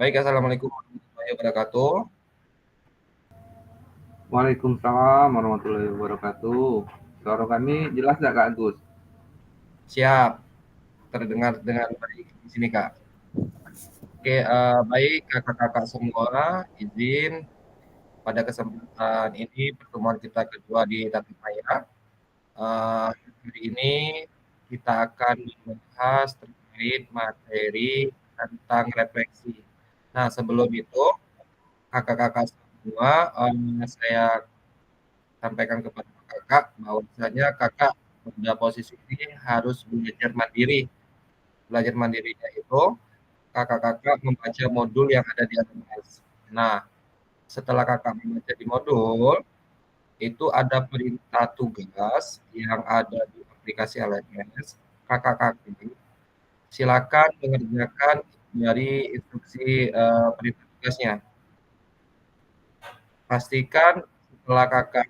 Baik, assalamualaikum warahmatullahi wabarakatuh. Waalaikumsalam warahmatullahi wabarakatuh. Suara kami jelas nggak Kak Agus? Siap, terdengar dengan baik di sini, Kak. Oke, baik kakak-kakak semua, izin pada kesempatan ini pertemuan kita kedua di Tasikmalaya. Hari ini kita akan membahas terkait materi tentang refleksi. Nah, sebelum itu, kakak-kakak semua, saya sampaikan kepada kakak bahwasanya kakak pada posisi ini harus belajar mandiri. Belajar mandirinya itu kakak-kakak membaca modul yang ada di LMS. Nah, setelah kakak membaca di modul, itu ada perintah tugas yang ada di aplikasi LMS. Kakak-kakak silakan mengerjakan dari instruksi perintah tugasnya. Pastikan setelah kakak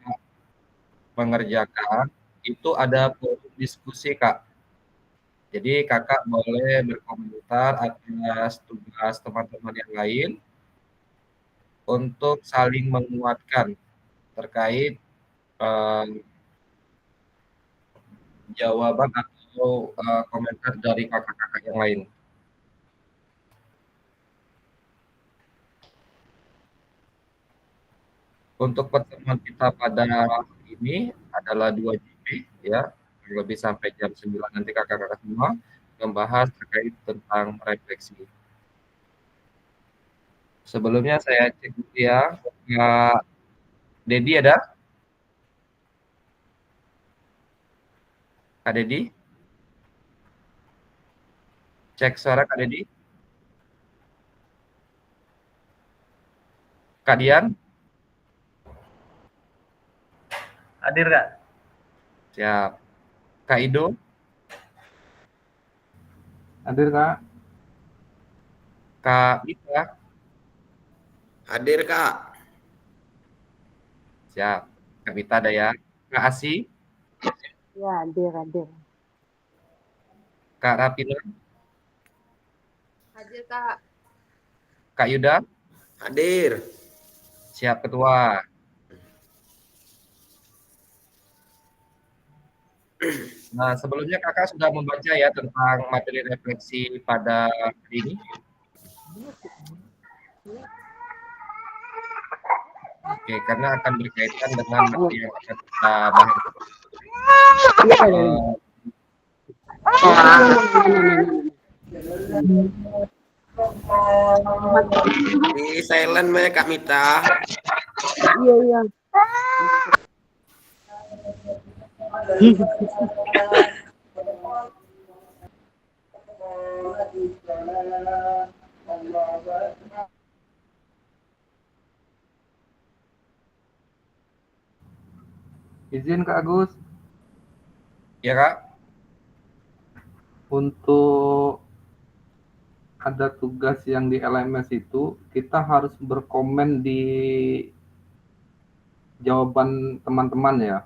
mengerjakan, itu ada forum diskusi, Kak. Jadi kakak boleh berkomentar atas tugas teman-teman yang lain untuk saling menguatkan terkait eh, jawaban atau komentar dari kakak-kakak yang lain. Untuk pertemuan kita pada hari ini adalah 2 GB ya, kurang lebih sampai jam 9 nanti kakak-kakak semua membahas terkait tentang refleksi. Sebelumnya saya cek dulu ya, Kak Dedi ada? Kak Dedi? Cek suara Kak Dedi? Kak Dian? Hadir Kak? Siap. Kak Ido? Hadir Kak? Kak Ita? Hadir Kak. Siap. Kak Ita ada ya. Kak Asi? Ya, hadir. Kak Rapina? Hadir, Kak. Kak Yuda? Hadir. Siap Ketua. Nah, sebelumnya kakak sudah membaca ya tentang materi refleksi pada hari ini. Oke, karena akan berkaitan dengan materi yang akan kita bahas. Di silent me Kak Mita. Iya. Izin Kak Agus, Ya Kak? untuk ada tugas yang di LMS itu, kita harus berkomen di jawaban teman-teman ya.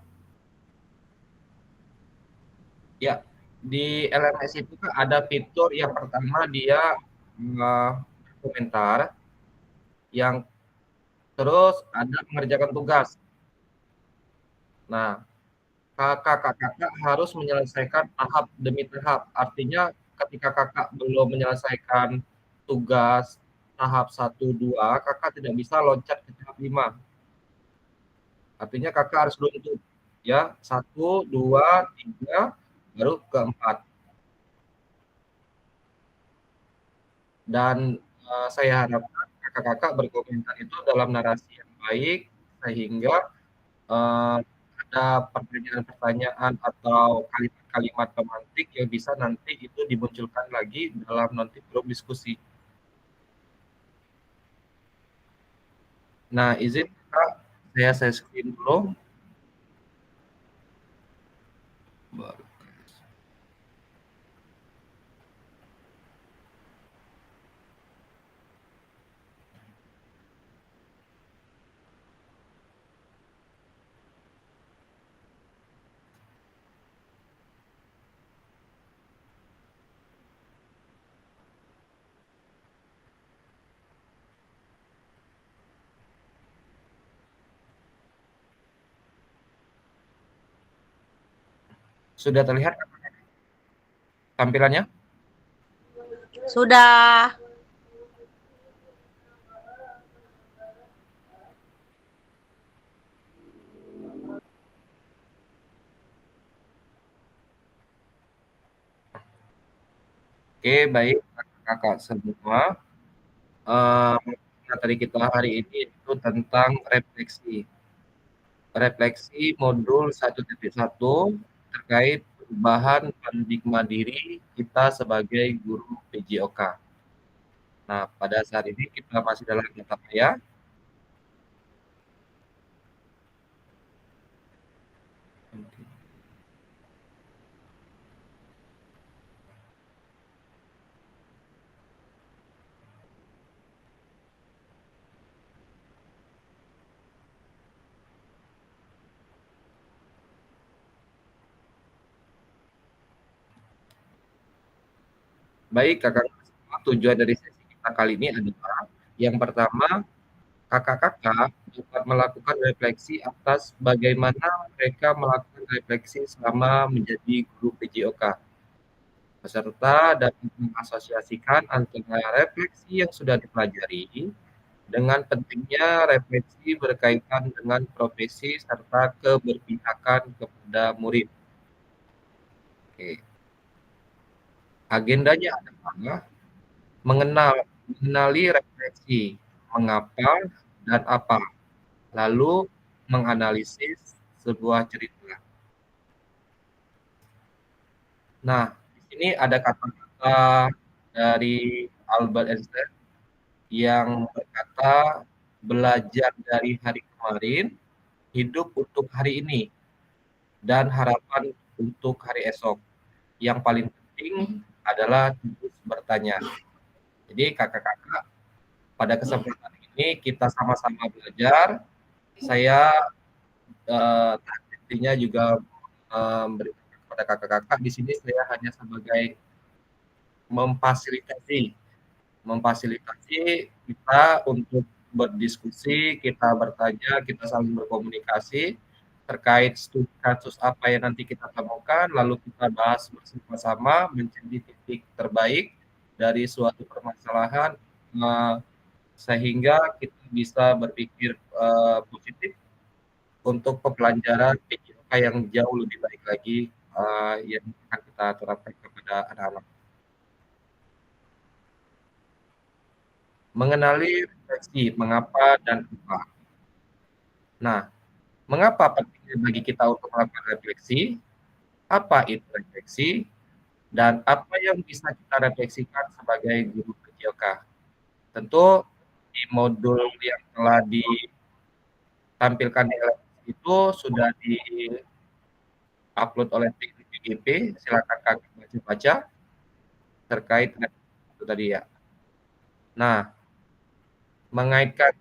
Ya, di LMS itu kan ada fitur yang pertama dia komentar, yang terus ada mengerjakan tugas. Nah, kakak-kakak harus menyelesaikan tahap demi tahap. Artinya ketika kakak belum menyelesaikan tugas tahap 1, 2, kakak tidak bisa loncat ke tahap 5. Artinya kakak harus runtut. Ya, 1, 2, 3, baru ke 4. Dan saya harapkan kakak-kakak berkomentar itu dalam narasi yang baik, sehingga ada pertanyaan-pertanyaan atau kalimat-kalimat pemantik yang bisa nanti itu dimunculkan lagi dalam nanti grup diskusi. Nah, izin Kak, saya screen dulu. Sudah terlihat tampilannya? Sudah. Oke, baik kakak-kakak semua. Materi kita hari ini itu tentang refleksi. Refleksi modul 1.1 terkait perubahan paradigma diri kita sebagai guru PJOK. Nah, pada saat ini kita masih dalam mata kuliah. Baik, kakak, tujuan dari sesi kita kali ini adalah yang pertama, kakak-kakak dapat melakukan refleksi atas bagaimana mereka melakukan refleksi selama menjadi guru PJOK. Peserta dapat mengasosiasikan antara refleksi yang sudah dipelajari dengan pentingnya refleksi berkaitan dengan profesi serta keberpihakan kepada murid. Oke. Agendanya adalah mengenali refleksi, mengapa dan apa, lalu menganalisis sebuah cerita. Nah, di sini ada kata-kata dari Albert Einstein yang berkata, belajar dari hari kemarin, hidup untuk hari ini, dan harapan untuk hari esok. Yang paling penting adalah terus bertanya. Jadi kakak-kakak, pada kesempatan ini kita sama-sama belajar. Saya intinya juga memberikan kepada kakak-kakak di sini saya hanya sebagai memfasilitasi kita untuk berdiskusi, kita bertanya, kita saling berkomunikasi terkait studi kasus apa yang nanti kita temukan, lalu kita bahas bersama-sama menjadi titik terbaik dari suatu permasalahan sehingga kita bisa berpikir positif untuk pembelajaran PJOK yang jauh lebih baik lagi yang akan kita terapkan kepada anak-anak. Mengenali refleksi, mengapa dan apa. Nah, mengapa pentingnya bagi kita untuk melakukan refleksi? Apa itu refleksi? Dan apa yang bisa kita refleksikan sebagai guru PJOK? Tentu di modul yang telah ditampilkan di LMS itu sudah di-upload oleh tim PGP. Silakan kakak baca-baca terkait itu tadi ya. Nah, mengaitkan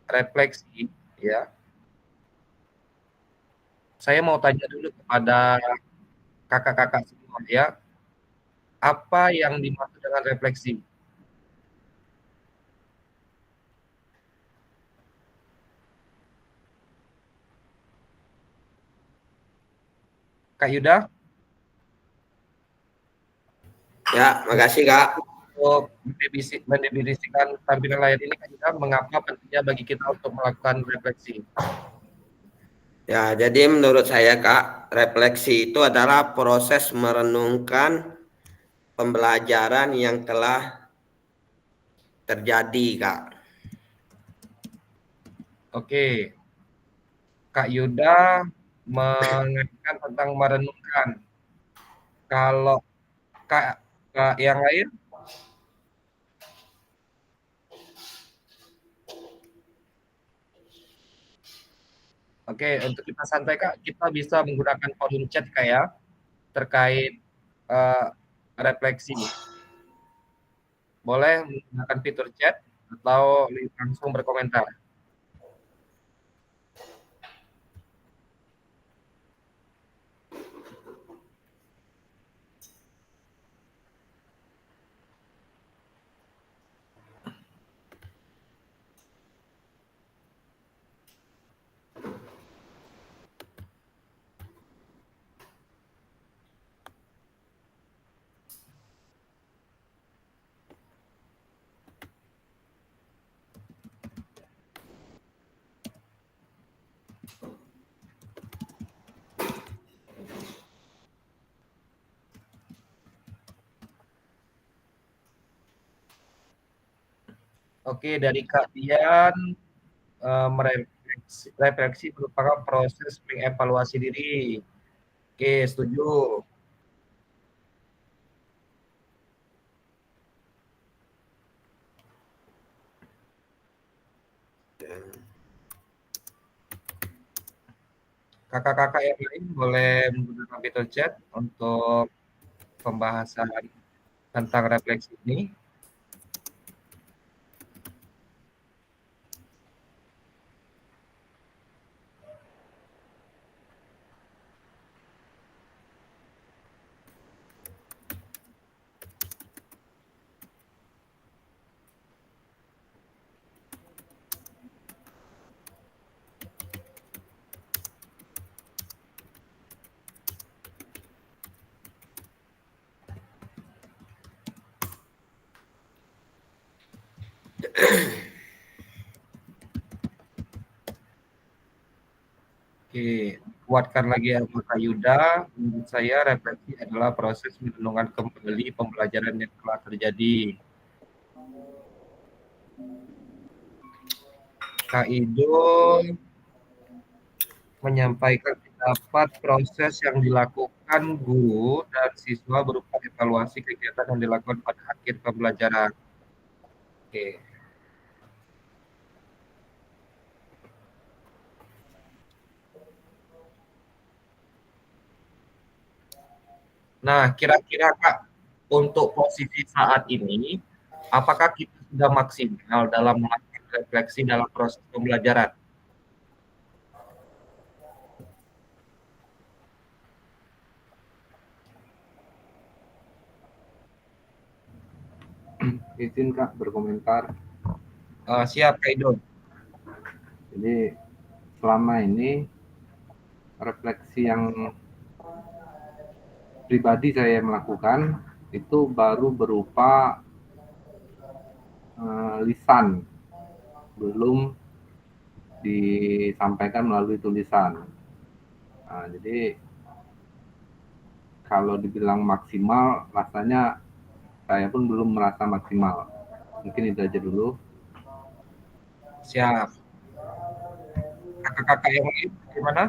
refleksi ya. Saya mau tanya dulu kepada kakak-kakak semua ya. Apa yang dimaksud dengan refleksi? Kak Yuda? Ya, makasih Kak. Untuk mendefinisikan tampilan layar ini, Kak Yuda, mengapa pentingnya bagi kita untuk melakukan refleksi? Ya, jadi menurut saya Kak, refleksi itu adalah proses merenungkan pembelajaran yang telah terjadi Kak. Oke, Kak Yuda mengatakan tentang merenungkan. Kalau Kak yang lain? Oke, untuk kita santai Kak, kita bisa menggunakan forum chat Kak ya, terkait refleksi. Boleh menggunakan fitur chat atau langsung berkomentar. Oke, dari Kak Dian, refleksi merupakan proses mengevaluasi diri. Oke, setuju. Kakak-kakak yang lain boleh menggunakan fitur chat untuk pembahasan tentang refleksi ini. Oke, kuatkan lagi ya Kak Yuda. Menurut saya refleksi adalah proses merenungkan kembali pembelajaran yang telah terjadi. Kak Idul menyampaikan pendapat proses yang dilakukan guru dan siswa berupa evaluasi kegiatan yang dilakukan pada akhir pembelajaran. Oke. Nah, kira-kira Kak, untuk posisi saat ini, apakah kita sudah maksimal dalam melakukan refleksi dalam proses pembelajaran? Izin Kak berkomentar. Siap, Kak Idul. Jadi selama ini refleksi yang pribadi saya melakukan itu baru berupa lisan, belum disampaikan melalui tulisan. Nah, jadi kalau dibilang maksimal, rasanya saya pun belum merasa maksimal. Mungkin itu aja dulu. Siap. Kakak-kakak yang lain bagaimana?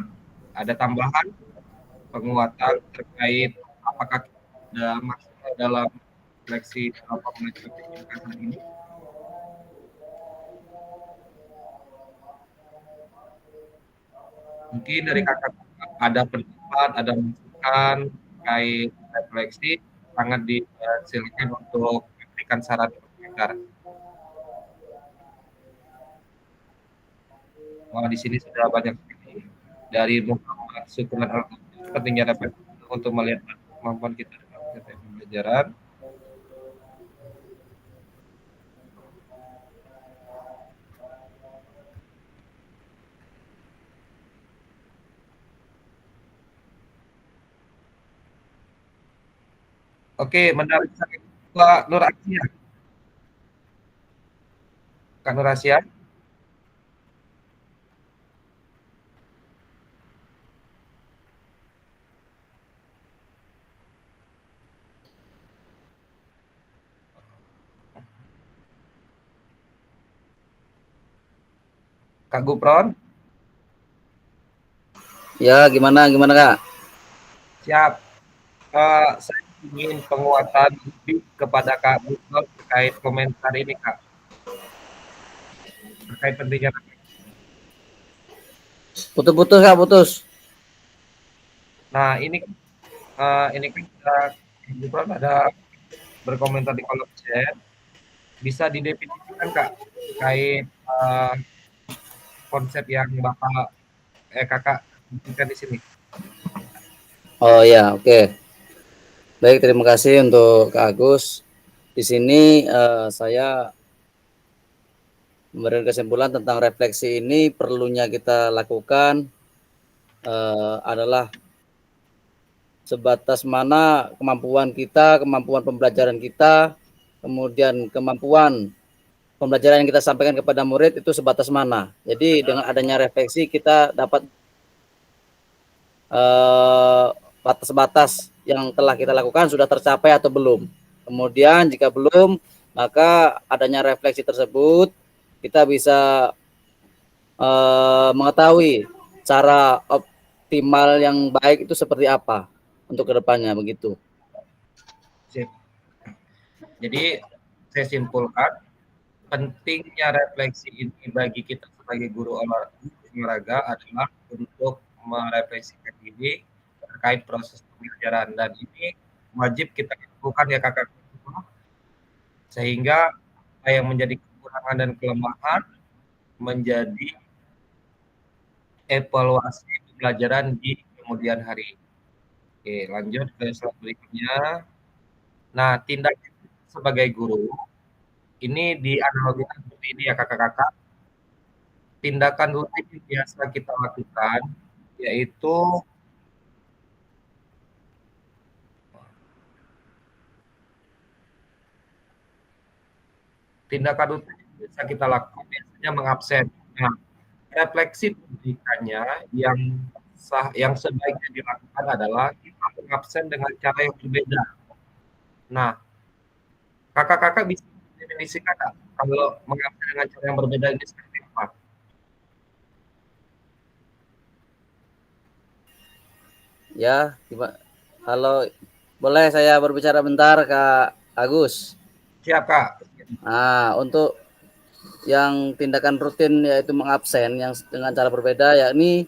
Ada tambahan penguatan terkait apakah kita sudah maksimal dalam seleksi dalam pembelajaran TIK saat ini? Mungkin dari kakak ada pendapat, ada masukan terkait refleksi, sangat disilakan untuk memberikan saran dan komentar. Wah, di sini sudah banyak sekali dari Muhammad Syukran pentingnya refleksi untuk melihat kemampuan kita dalam pembelajaran. Oke, menarik sekali Kak Nur Asia. Kak Nur Asia. Kak Gupron. Ya, gimana Kak? Siap. Saya ingin penguatan lebih kepada Kak Gupron terkait komentar ini, Kak. Terkait pentingnya. Putus-putus Kak, putus. Nah, ini kan Kak Gupron ada berkomentar di kolom chat. Bisa didefinisikan, Kak, terkait konsep yang Kakak berikan di sini. Oh ya, oke. Baik, terima kasih untuk Kak Agus. Di sini saya memberikan kesimpulan tentang refleksi ini perlunya kita lakukan adalah sebatas mana kemampuan kita, kemampuan pembelajaran kita, kemudian kemampuan pembelajaran yang kita sampaikan kepada murid itu sebatas mana. Jadi dengan adanya refleksi kita dapat batas-batas yang telah kita lakukan sudah tercapai atau belum. Kemudian jika belum, Maka adanya refleksi tersebut kita bisa mengetahui cara optimal yang baik itu seperti apa untuk kedepannya begitu. Sip. Jadi saya simpulkan pentingnya refleksi ini bagi kita sebagai guru olahraga adalah untuk merefleksikan diri terkait proses pembelajaran, dan ini wajib kita lakukan ya kakak, sehingga apa yang menjadi kekurangan dan kelemahan menjadi evaluasi pembelajaran di kemudian hari. Oke, lanjut ke slide berikutnya. Nah, tindakan sebagai guru ini dianalogikan seperti ini ya kakak-kakak. Tindakan rutin yang biasa kita lakukan yaitu biasanya mengabsen. Nah, refleksi pendidikannya yang sebaiknya dilakukan adalah kita mengabsen dengan cara yang berbeda. Nah, kakak-kakak bisa definisikan kakak kalau mengabsen dengan cara yang berbeda ini seperti apa? Ya, halo, boleh saya berbicara bentar Kak Agus? Siap kak. Nah, untuk yang tindakan rutin yaitu mengabsen yang dengan cara berbeda, yakni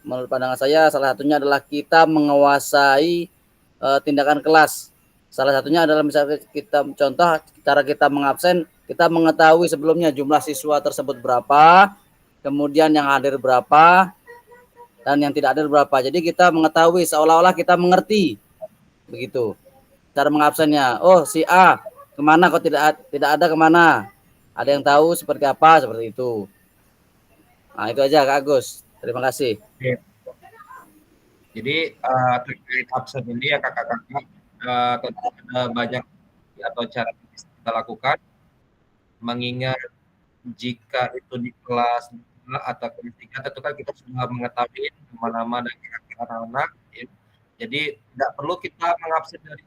menurut pandangan saya salah satunya adalah kita menguasai tindakan kelas. Salah satunya adalah misalnya kita contoh cara kita mengabsen, kita mengetahui sebelumnya jumlah siswa tersebut berapa, kemudian yang hadir berapa, dan yang tidak hadir berapa. Jadi kita mengetahui seolah-olah kita mengerti begitu cara mengabsennya. Oh, si A kemana kok tidak ada, kemana? Ada yang tahu seperti apa, seperti itu. Nah, itu aja Kak Agus. Terima kasih. Jadi terkait absen ini ya kakak-kakak, tentu ada banyak atau cara yang bisa kita lakukan, mengingat jika itu di kelas 2 atau kelas 3 tentu kan kita sudah mengetahui nama-nama dan karakter anak-anak ya. Jadi tidak perlu kita mengabsen dari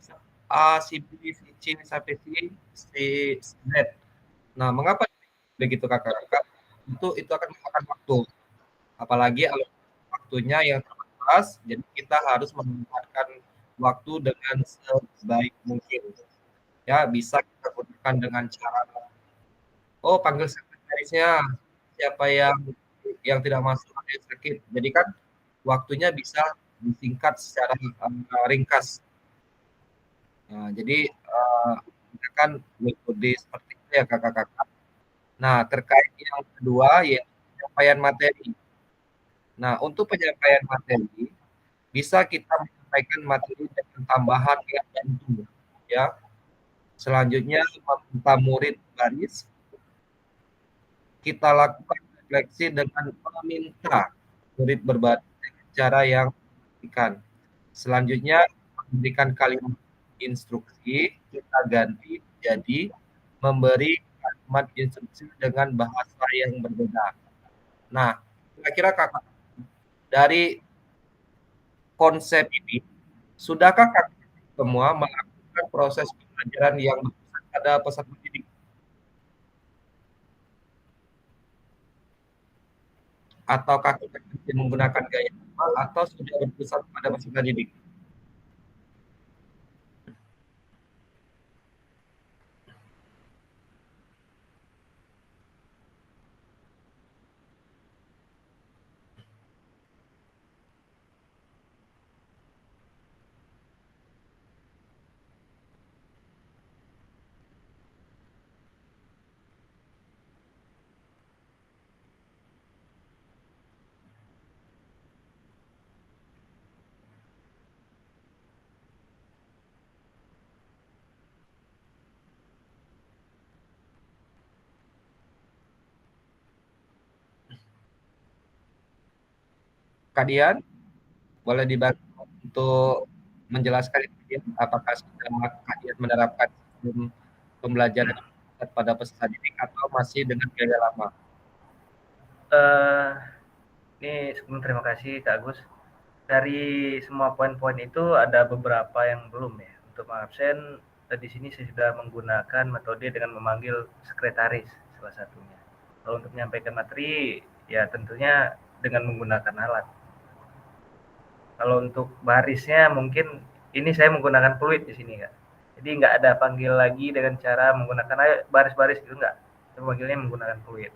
A, si B, si C sampai si Z. Nah, mengapa begitu kakak-kakak? Itu akan memakan waktu. Apalagi waktunya yang terbatas, jadi kita harus memanfaatkan waktu dengan sebaik mungkin. Ya, bisa kita gunakan dengan cara panggil sekretarisnya, siapa yang tidak masuk ada yang sakit. Jadi kan waktunya bisa disingkat secara ringkas. Nah, jadi kita kan metode seperti itu ya kakak-kakak. Nah, terkait yang kedua yaitu penyampaian materi. Nah, untuk penyampaian materi bisa kita menyampaikan materi dengan tambahan yang bantu ya. Selanjutnya meminta murid baris, kita lakukan refleksi dengan meminta murid berbaris dengan cara yang memperhatikan. Selanjutnya memberikan kalimat instruksi, kita ganti jadi memberi kalimat instruksi dengan bahasa yang berbeda. Nah, kira-kira kakak dari konsep ini, sudahkah kakak semua melakukan proses pembelajaran yang pada peserta didik? Atau kakak menggunakan gaya normal atau sudah berpusat pada peserta didik? Kak Dian, boleh dibantu untuk menjelaskan apakah sudah Kak Dian menerapkan sistem pembelajaran pada peserta didik atau masih dengan gaya lama? Ini sebelum terima kasih Kak Agus. Dari semua poin-poin itu ada beberapa yang belum ya. Untuk mengabsen di sini saya sudah menggunakan metode dengan memanggil sekretaris salah satunya. Kalau untuk menyampaikan materi, ya tentunya dengan menggunakan alat. Kalau untuk barisnya mungkin ini saya menggunakan fluid di sini, Kak. Jadi nggak ada panggil lagi dengan cara menggunakan baris-baris gitu, nggak. Saya panggilnya menggunakan fluid.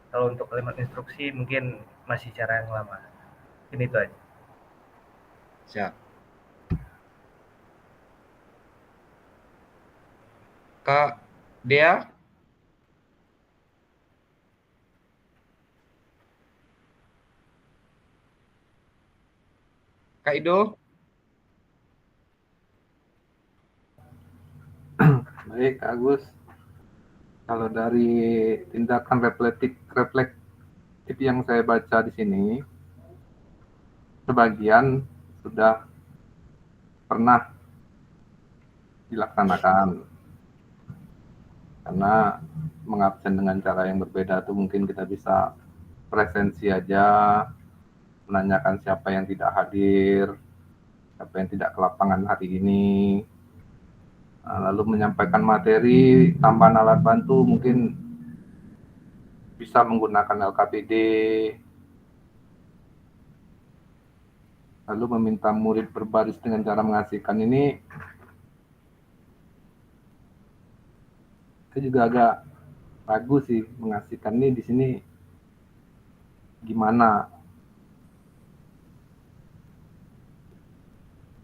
Kalau untuk kalimat instruksi mungkin masih cara yang lama. Ini itu aja. Siap. Kak Dea? Kak Ido? Baik, Kak Agus. Kalau dari tindakan reflektif yang saya baca di sini, sebagian sudah pernah dilaksanakan. Karena mengabsen dengan cara yang berbeda itu mungkin kita bisa presensi aja, menanyakan siapa yang tidak hadir, siapa yang tidak ke lapangan hari ini, lalu menyampaikan materi, tambahan alat bantu mungkin bisa menggunakan LKPD, lalu meminta murid berbaris dengan cara mengasihkan ini, saya juga agak ragu sih mengasihkan ini di sini gimana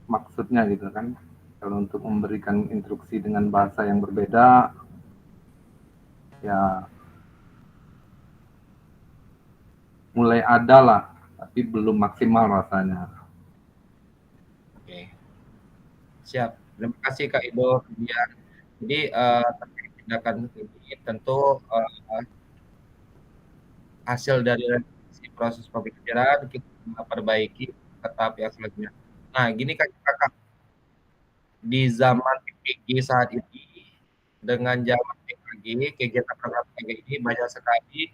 maksudnya gitu kan. Kalau untuk memberikan instruksi dengan bahasa yang berbeda, ya mulai ada lah, tapi belum maksimal rasanya. Oke. Siap. Terima kasih Kak Ido. Kemudian, jadi terkait tindakan ini tentu hasil dari revisi proses pembelajaran kita perbaiki ke tahap yang selanjutnya. Nah, gini Kakak, di zaman PPG saat ini dengan zaman PKG, kegiatan program PKG ini banyak sekali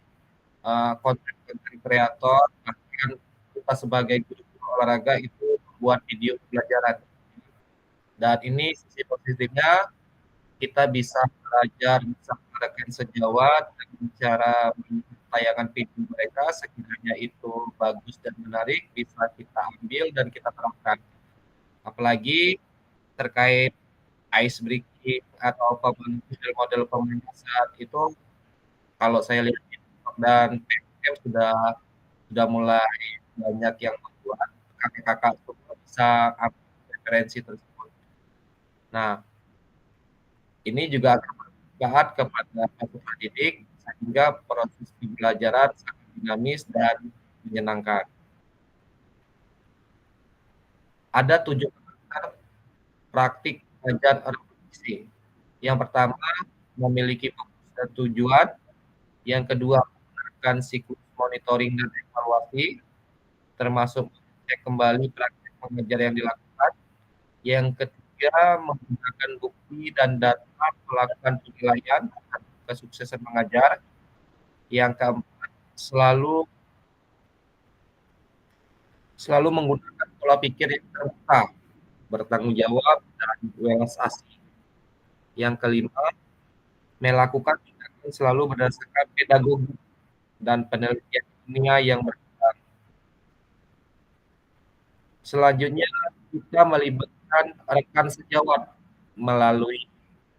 konten kreator, bahkan kita sebagai guru olahraga itu membuat video pembelajaran. Dan ini sisi positifnya kita bisa belajar, bisa mengadakan sejawat dengan cara tayangan video mereka, sekiranya itu bagus dan menarik, bisa kita ambil dan kita terapkan. Apalagi terkait ice breaking atau model pemanasan itu, kalau saya lihat dan PMM sudah mulai banyak yang membuat, kakak-kakak bisa ambil referensi tersebut. Nah, ini juga akan bermanfaat kepada peserta didik sehingga proses pembelajaran sangat dinamis dan menyenangkan. Ada 7 faktor praktik belajar refleksi. Yang pertama, memiliki fokus dan tujuan. Yang kedua, menggunakan siklus monitoring dan evaluasi, termasuk mengecek kembali praktik pengajar yang dilakukan. Yang ketiga, menggunakan bukti dan data melakukan penilaian terhadap kesuksesan mengajar. Yang keempat, selalu menggunakan pola pikir yang terbuka, bertanggung jawab, dan welas asih. Yang kelima, melakukan tindakan selalu berdasarkan pedagogi dan penelitian ilmiah yang berkembang. Selanjutnya, kita melibatkan rekan sejawat melalui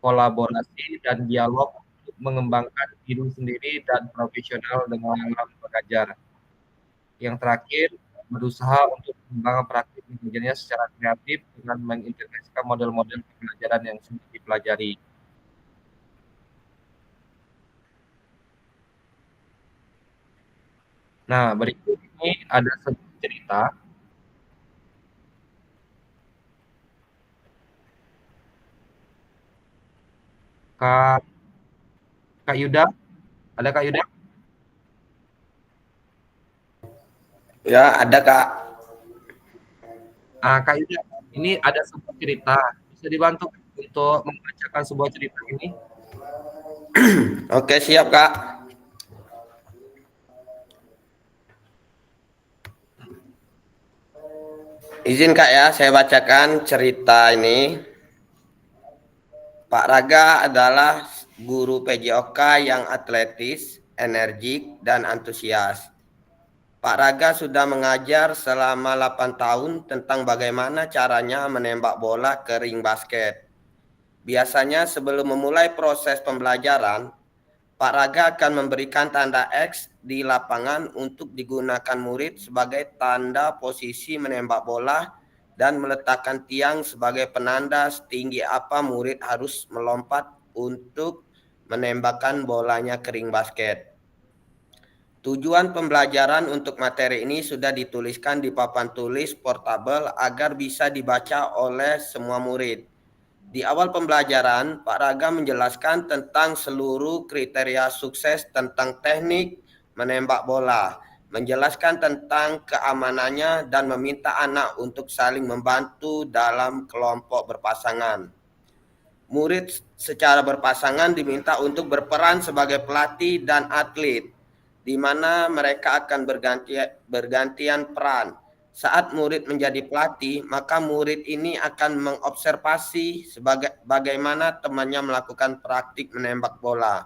kolaborasi dan dialog untuk mengembangkan diri sendiri dan profesional dengan mengajar. Yang terakhir, berusaha untuk mengembangkan praktik mengajarnya secara kreatif dengan mengintegrasikan model-model pembelajaran yang sudah dipelajari. Nah, berikut ini ada sebuah cerita. Kak Yuda, ada Kak Yuda? Ya, ada Kak. Kak Yuda, ini ada sebuah cerita. Bisa dibantu untuk membacakan sebuah cerita ini? Oke, siap Kak. Izin Kak ya, saya bacakan cerita ini. Pak Raga adalah guru PJOK yang atletis, energik, dan antusias. Pak Raga sudah mengajar selama 8 tahun tentang bagaimana caranya menembak bola ke ring basket. Biasanya sebelum memulai proses pembelajaran, Pak Raga akan memberikan tanda X di lapangan untuk digunakan murid sebagai tanda posisi menembak bola dan meletakkan tiang sebagai penanda setinggi apa murid harus melompat untuk menembakkan bolanya ke ring basket. Tujuan pembelajaran untuk materi ini sudah dituliskan di papan tulis portabel agar bisa dibaca oleh semua murid. Di awal pembelajaran, Pak Raga menjelaskan tentang seluruh kriteria sukses tentang teknik menembak bola, menjelaskan tentang keamanannya dan meminta anak untuk saling membantu dalam kelompok berpasangan. Murid secara berpasangan diminta untuk berperan sebagai pelatih dan atlet, di mana mereka akan bergantian peran. Saat murid menjadi pelatih, maka murid ini akan mengobservasi bagaimana temannya melakukan praktik menembak bola.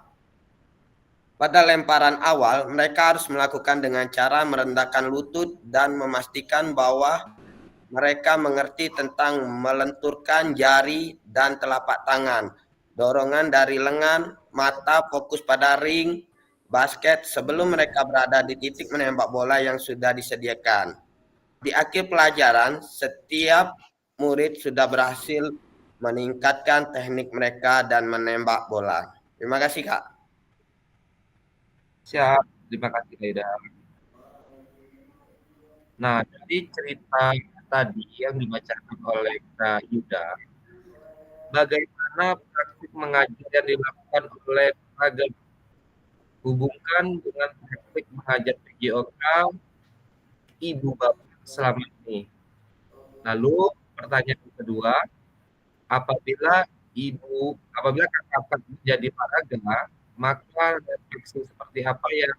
Pada lemparan awal, mereka harus melakukan dengan cara merendahkan lutut dan memastikan bahwa mereka mengerti tentang melenturkan jari dan telapak tangan, dorongan dari lengan, mata fokus pada ring basket sebelum mereka berada di titik menembak bola yang sudah disediakan. Di akhir pelajaran, setiap murid sudah berhasil meningkatkan teknik mereka dan menembak bola. Terima kasih, Kak. Siap, terima kasih Kak Idam. Nah, jadi cerita tadi yang dibacakan oleh Kak Yuda, bagaimana praktik mengajar yang dilakukan oleh Raga hubungkan dengan praktik mengajar PJOK ibu bapak selama ini. Lalu pertanyaan kedua, apabila kakak menjadi Pak Raga, maka refleksi seperti apa yang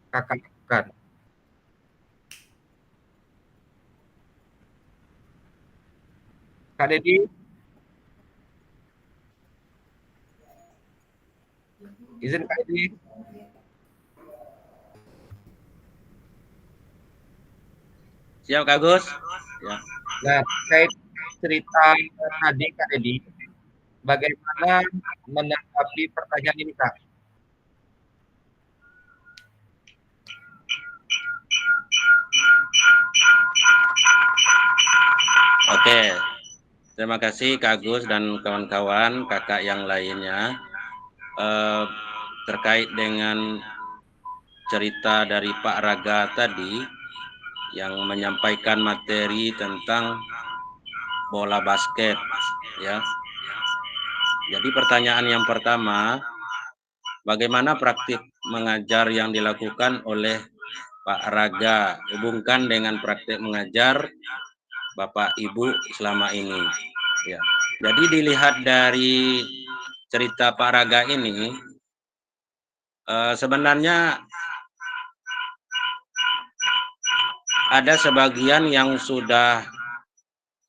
kakak lakukan? Kak Dedi, izin Kak Dedi. Siap, Kak Gus? Ya. Nah, terkait cerita tadi Kak Dedi, bagaimana menanggapi pertanyaan ini Kak? Oke, terima kasih Kak Gus dan kawan-kawan, kakak yang lainnya. Terkait dengan cerita dari Pak Raga tadi, yang menyampaikan materi tentang bola basket, ya. Jadi pertanyaan yang pertama, bagaimana praktik mengajar yang dilakukan oleh Pak Raga, hubungkan dengan praktik mengajar Bapak Ibu selama ini. Ya. Jadi dilihat dari cerita Pak Raga ini, sebenarnya ada sebagian yang sudah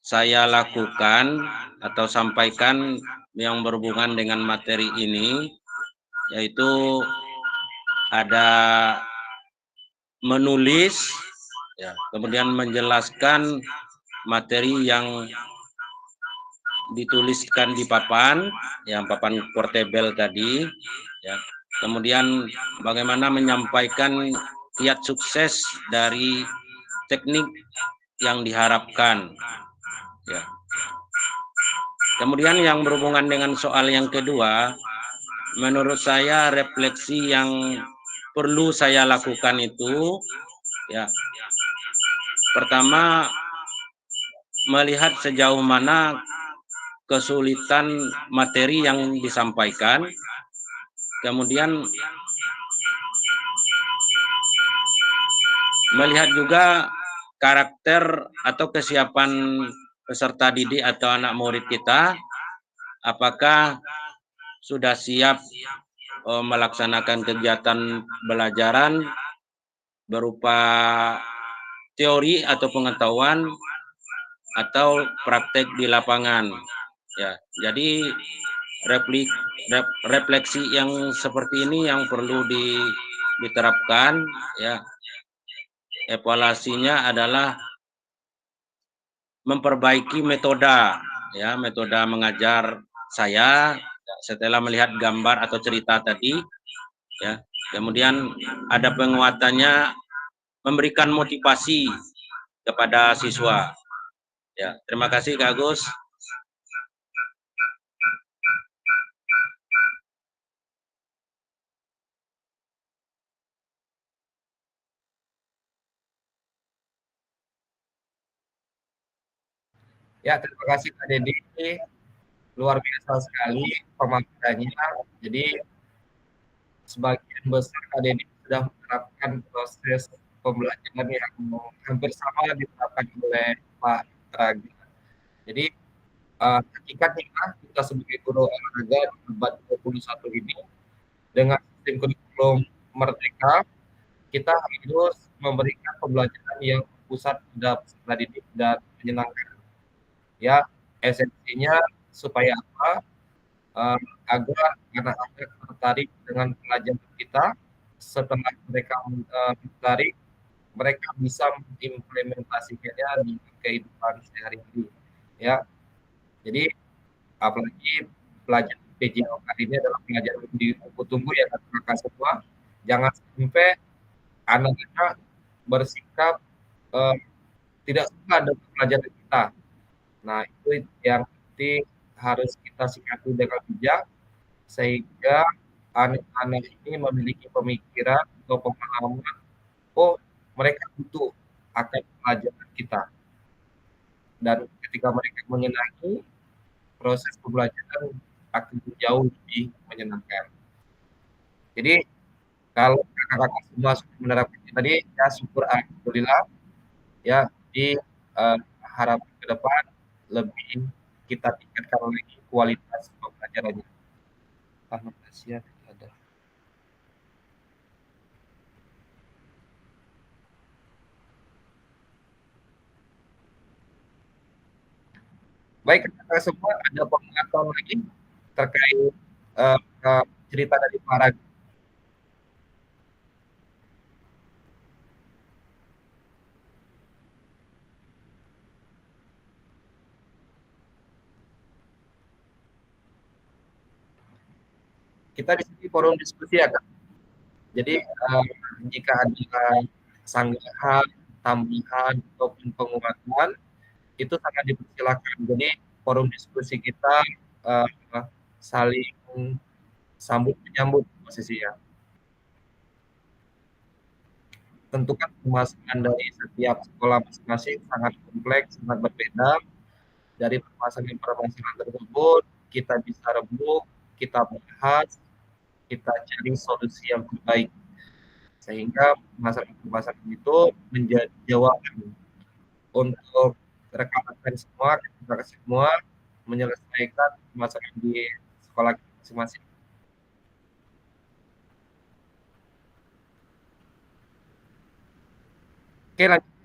saya lakukan atau sampaikan yang berhubungan dengan materi ini, yaitu ada menulis, ya, kemudian menjelaskan materi yang dituliskan di papan, yang papan portable tadi, ya. Kemudian bagaimana menyampaikan kiat sukses dari teknik yang diharapkan, ya. Kemudian yang berhubungan dengan soal yang kedua, menurut saya refleksi yang perlu saya lakukan itu, ya, pertama melihat sejauh mana kesulitan materi yang disampaikan, kemudian melihat juga karakter atau kesiapan peserta didik atau anak murid kita, apakah sudah siap melaksanakan kegiatan belajaran berupa teori atau pengetahuan atau praktek di lapangan. Ya, jadi refleksi yang seperti ini yang perlu diterapkan ya. Evaluasinya adalah memperbaiki metode ya, metode mengajar saya setelah melihat gambar atau cerita tadi ya. Kemudian ada penguatannya, memberikan motivasi kepada siswa. Ya, terima kasih Kak Agus. Ya, terima kasih Kak Dedi. Luar biasa sekali pemaparannya. Jadi sebagian besar Kak Dedi sudah menerapkan proses pembelajaran yang hampir sama diterapkan oleh Pak Raga. Jadi hakikatnya kita sebagai guru olahraga di abad 21 ini dengan sistem kurikulum merdeka, kita harus memberikan pembelajaran yang pusat pada peserta didik dan menyenangkan. Ya, esensinya supaya apa? Agar anak-anak tertarik dengan pelajaran kita. Setelah mereka tertarik, mereka bisa mengimplementasikannya di kehidupan sehari-hari. Ya, jadi apalagi pelajaran PJOK ini adalah pelajaran di buku tunggu ya kakak semua. Jangan sampai anak-anak bersikap eh, tidak suka dengan pelajaran kita. Nah, itu yang penting harus kita sikapi dengan bijak sehingga anak-anak ini memiliki pemikiran atau pemahaman, oh mereka butuh akan pelajaran kita. Dan ketika mereka menyenangi, proses pembelajaran akan jauh lebih menyenangkan. Jadi kalau kakak-kakak semua sudah menerapkan tadi, ya syukur alhamdulillah. Ya, di harapan ke depan lebih kita tingkatkan lagi kualitas pembelajarannya. Terima kasih ya. Ada. Baik, kakak semua ada pengetahuan lagi terkait uh, cerita dari para. Kita di sini forum diskusi ya, Kak. Jadi jika ada sanggahan, tambahan ataupun penguatan itu sangat dipersilakan. Jadi forum diskusi kita uh, saling sambut menyambut posisinya. Tentukan permasalahan dari setiap sekolah masing-masing sangat kompleks, sangat berbeda. Dari permasalahan tersebut kita bisa rebut, kita bahas, kita cari solusi yang terbaik sehingga masalah-masalah itu menjadi jawaban untuk rekan-rekan semua, kita semua menyelesaikan masalah di sekolah masing-masing. Oke, lanjut.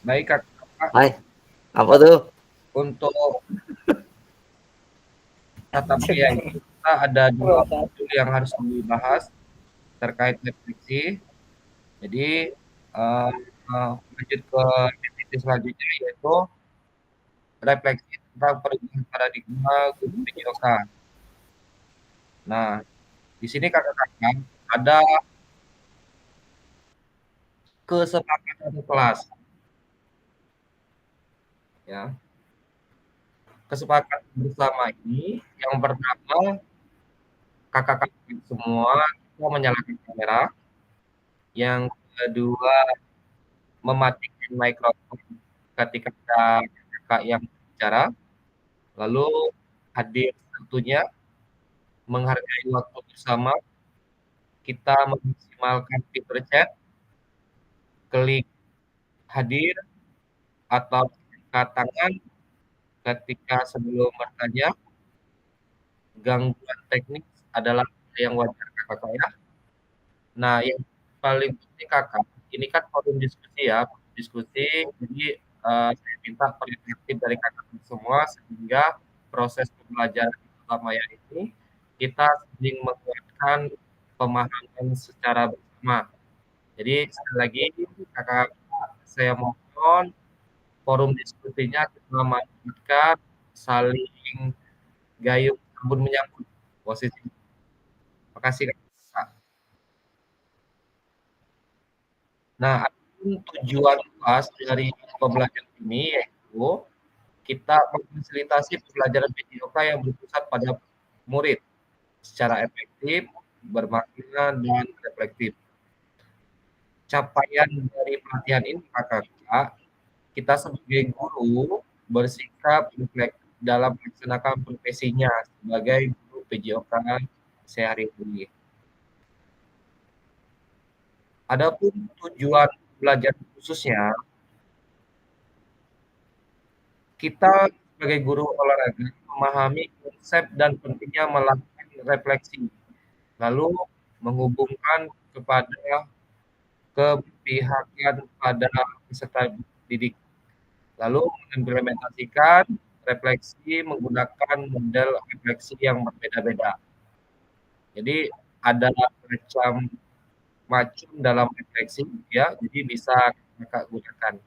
Baik kakak, Hai, apa tuh? untuk tata maya ini kita ada 2 modul yang harus dibahas terkait refleksi. Jadi, eee lanjut ke titik selanjutnya yaitu refleksi tentang perubahan paradigma guru PJOK. Nah, di sini kakak-kakak ada kesepakatan kelas, ya. Kesepakatan bersama ini yang pertama kakak-kakak semua kita menyalakan kamera, yang kedua mematikan mikrofon ketika ada kakak yang bicara, lalu hadir tentunya menghargai waktu bersama, kita memaksimalkan fitur chat, klik hadir atau angkat tangan ketika sebelum bertanya. Gangguan teknis adalah hal yang wajar kakak ya. Nah, yang paling penting kakak, ini kan forum diskusi ya, forum diskusi. Jadi saya minta peran aktif dari kakak semua sehingga proses pembelajaran Maya ini kita saling menguatkan pemahaman secara bersama. Jadi sekali lagi kakak saya mohon forum diskusinya kita manfaatkan saling gayung sambut menyambut posisi. Terima kasih Kak. Nah, adapun tujuan luas dari pembelajaran ini yaitu kita memfasilitasi pembelajaran PJOK yang berpusat pada murid secara efektif, bermakna dan reflektif. Capaian dari pelatihan ini kakak, kita sebagai guru bersikap reflektif dalam melaksanakan profesinya sebagai guru PJOK sehari-hari. Adapun tujuan belajar khususnya, kita sebagai guru olahraga memahami konsep dan pentingnya melakukan refleksi, lalu menghubungkan kepada kepihakan pada peserta didik, lalu mengimplementasikan refleksi menggunakan model refleksi yang berbeda-beda. Jadi ada macam dalam refleksi ya, jadi bisa kakak gunakan.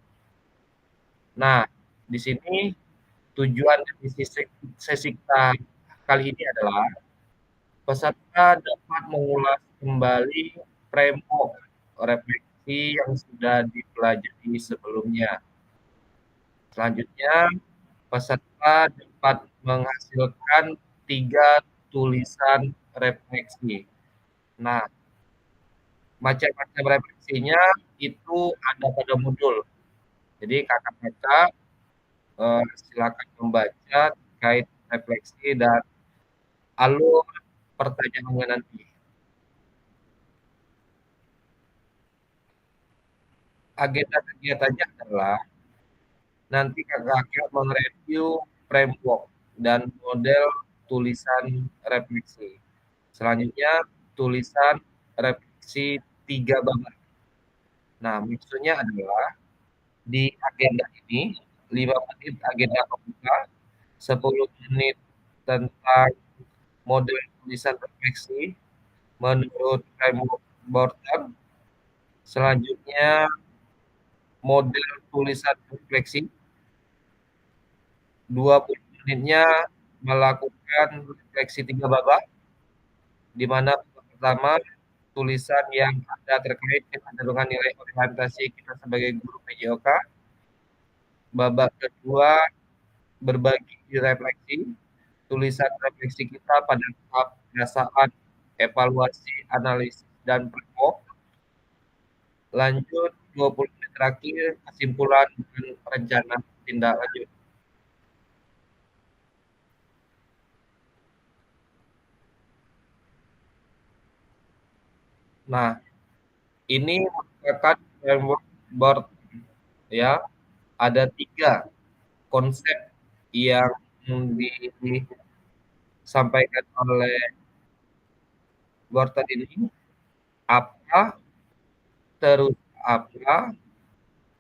Nah, di sini tujuan dari sesi kita kali ini adalah peserta dapat mengulas kembali framework refleksi yang sudah dipelajari sebelumnya. Selanjutnya, peserta dapat menghasilkan 3 tulisan refleksi. Nah, macam-macam refleksinya itu ada pada modul. Jadi kakak-kakak silakan membaca terkait refleksi dan alur pertanyaannya nanti. Agenda kegiatannya adalah nanti kakak-kakak mereview framework dan model tulisan refleksi. Selanjutnya tulisan refleksi 3 babak. Nah, maksudnya adalah di agenda ini 5 menit agenda pembuka, 10 menit tentang model tulisan refleksi menurut framework Borten. Selanjutnya model tulisan refleksi 20 menitnya melakukan refleksi 3 babak, di mana pertama tulisan yang ada terkait kecenderungan nilai orientasi kita sebagai guru PJOK. Babak kedua berbagi refleksi, tulisan refleksi kita pada tahap pengasaan, evaluasi, analisis, dan framework. Lanjut 20 menit terakhir kesimpulan dan rencana tindak lanjut. Nah, ini merupakan framework board ya. Ada 3 konsep yang disampaikan oleh Borten ini, apa, terus apa,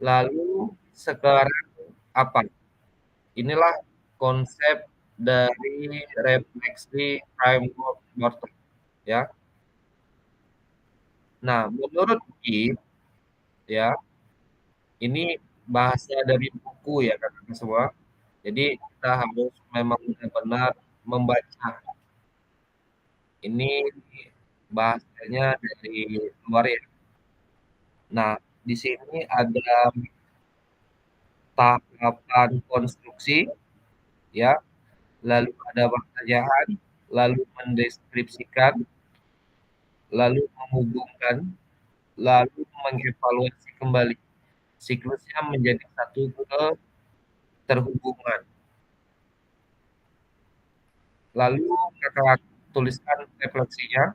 lalu sekarang apa? Inilah konsep dari refleksi framework Norton, ya. Nah, menurut Gibbs, ya, ini bahasa dari buku ya kakak semua. Jadi kita harus memang benar-benar membaca. Ini bahasanya dari luar ya. Nah, di sini ada tahapan konstruksi, ya, lalu ada pertanyaan, lalu mendeskripsikan, lalu menghubungkan, lalu mengevaluasi kembali. Siklusnya menjadi satu keterhubungan. Lalu kakak tuliskan refleksinya.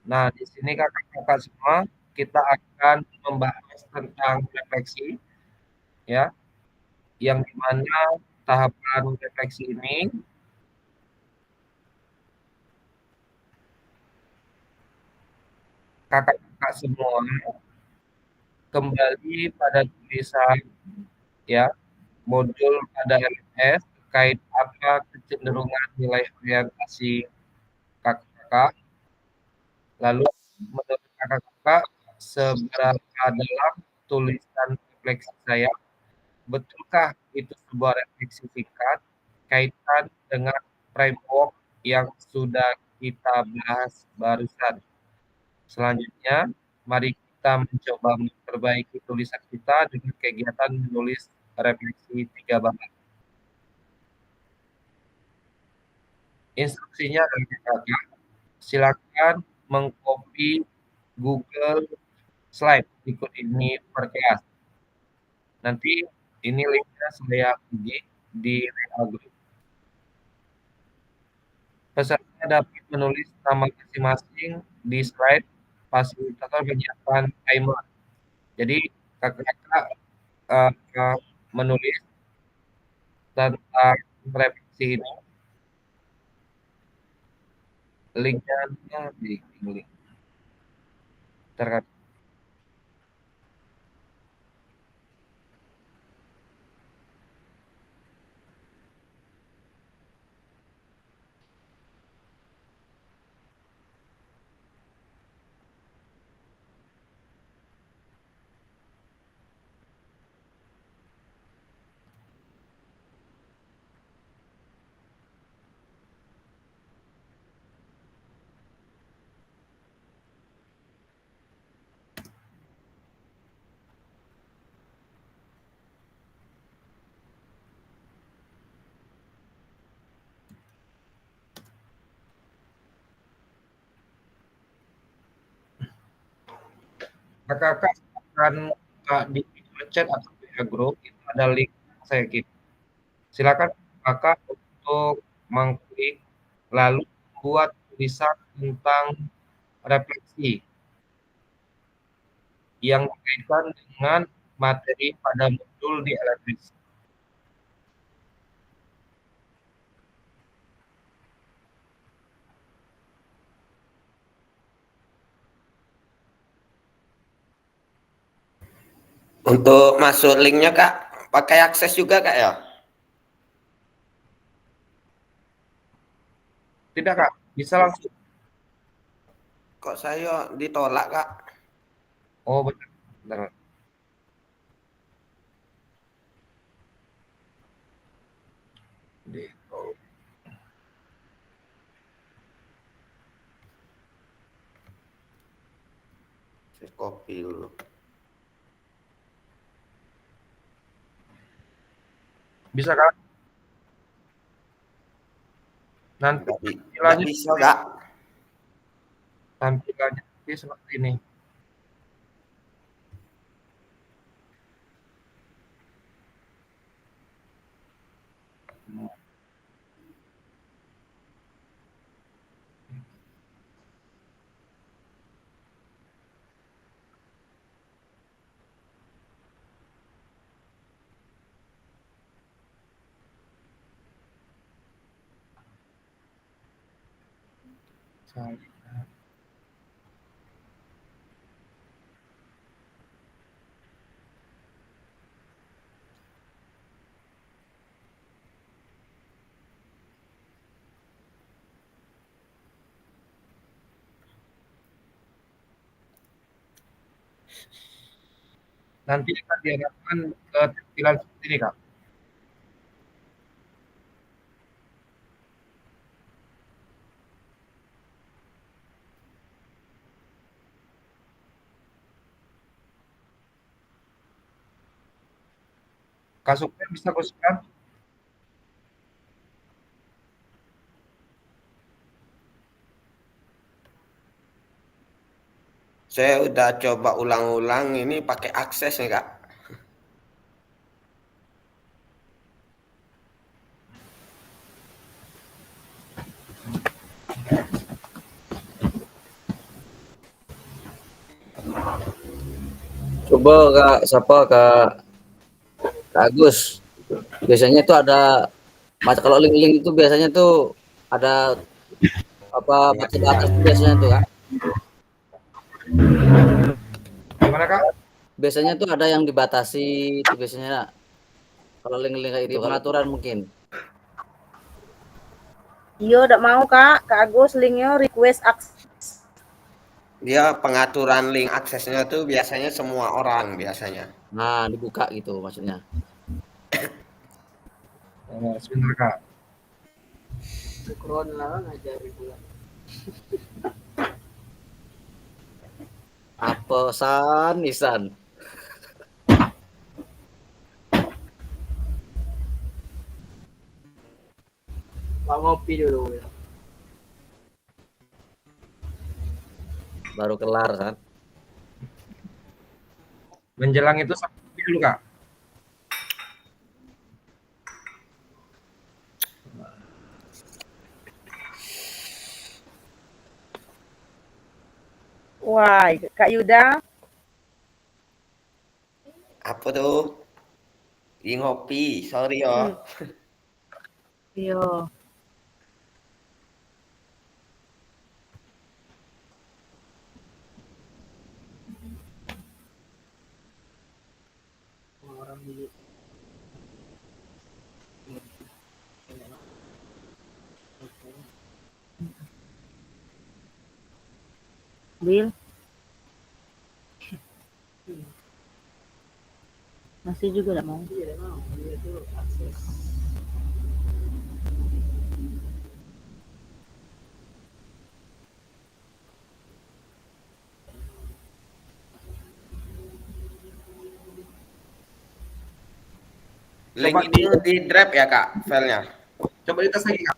Nah, di sini kakak-kakak semua kita akan membahas tentang refleksi, ya, yang dimana tahapan refleksi ini kakak-kakak semua kembali pada tulisan, ya, modul pada LMS terkait apa kecenderungan nilai orientasi kakak-kakak. Lalu menurut kakak-kakak seberapa dalam tulisan refleksi saya? Betulkah itu sebuah refleksi singkat kaitan dengan framework yang sudah kita bahas barusan? Selanjutnya, mari kita mencoba memperbaiki tulisan kita dengan kegiatan menulis refleksi 3 bahan. Instruksinya dari kakak, silakan mengcopy Google Slide ikut ini per kelas. Nanti ini linknya saya bagi di WA Group. Peserta dapat menulis nama masing-masing di slide. Fasilitator menyiapkan timer. Jadi kakak-kakak menulis tentang revisi ini. Linknya di link terkait. Kakak-kakak akan di chat atau WA Group itu ada link saya kirim. Silakan kakak untuk mengklik lalu buat tulisan tentang refleksi yang berkaitan dengan materi pada modul di LMS. Untuk masuk linknya Kak, pakai akses juga Kak ya? Tidak Kak, bisa langsung. Kok saya ditolak Kak? Oh benar, benar. Saya copy dulu. Bisa Kak? Nanti Nggak bisa Kak. tampilannya seperti ini. Nanti akan diarahkan ke tampilan seperti ini, Kak. Kak Supir bisa khususkan? Saya udah coba ulang-ulang ini pakai akses nih, Kak. Coba Kak, siapa Kak Agus. Biasanya itu ada kalau link-link itu biasanya tuh ada apa batas tuh biasanya tuh Kak. Gimana, Kak? Biasanya tuh ada yang dibatasi itu biasanya. Kalau link-link kayak itu pengaturan mungkin. Iya, udah mau Kak Agus linknya request akses. Dia pengaturan link aksesnya tuh biasanya semua orang biasanya. Nah, dibuka gitu maksudnya. Sebentar, Kak. Apa Isan? Mau ngopi dulu ya. Baru kelar kan? Menjelang itu sampai dulu, Kak. Wah, Kak Yuda. Apa tuh? Ngopi, sorry yo. Iya. Bil. Masih juga enggak mau. Link ini di drive ya, Kak, filenya. Coba dites lagi, Kak.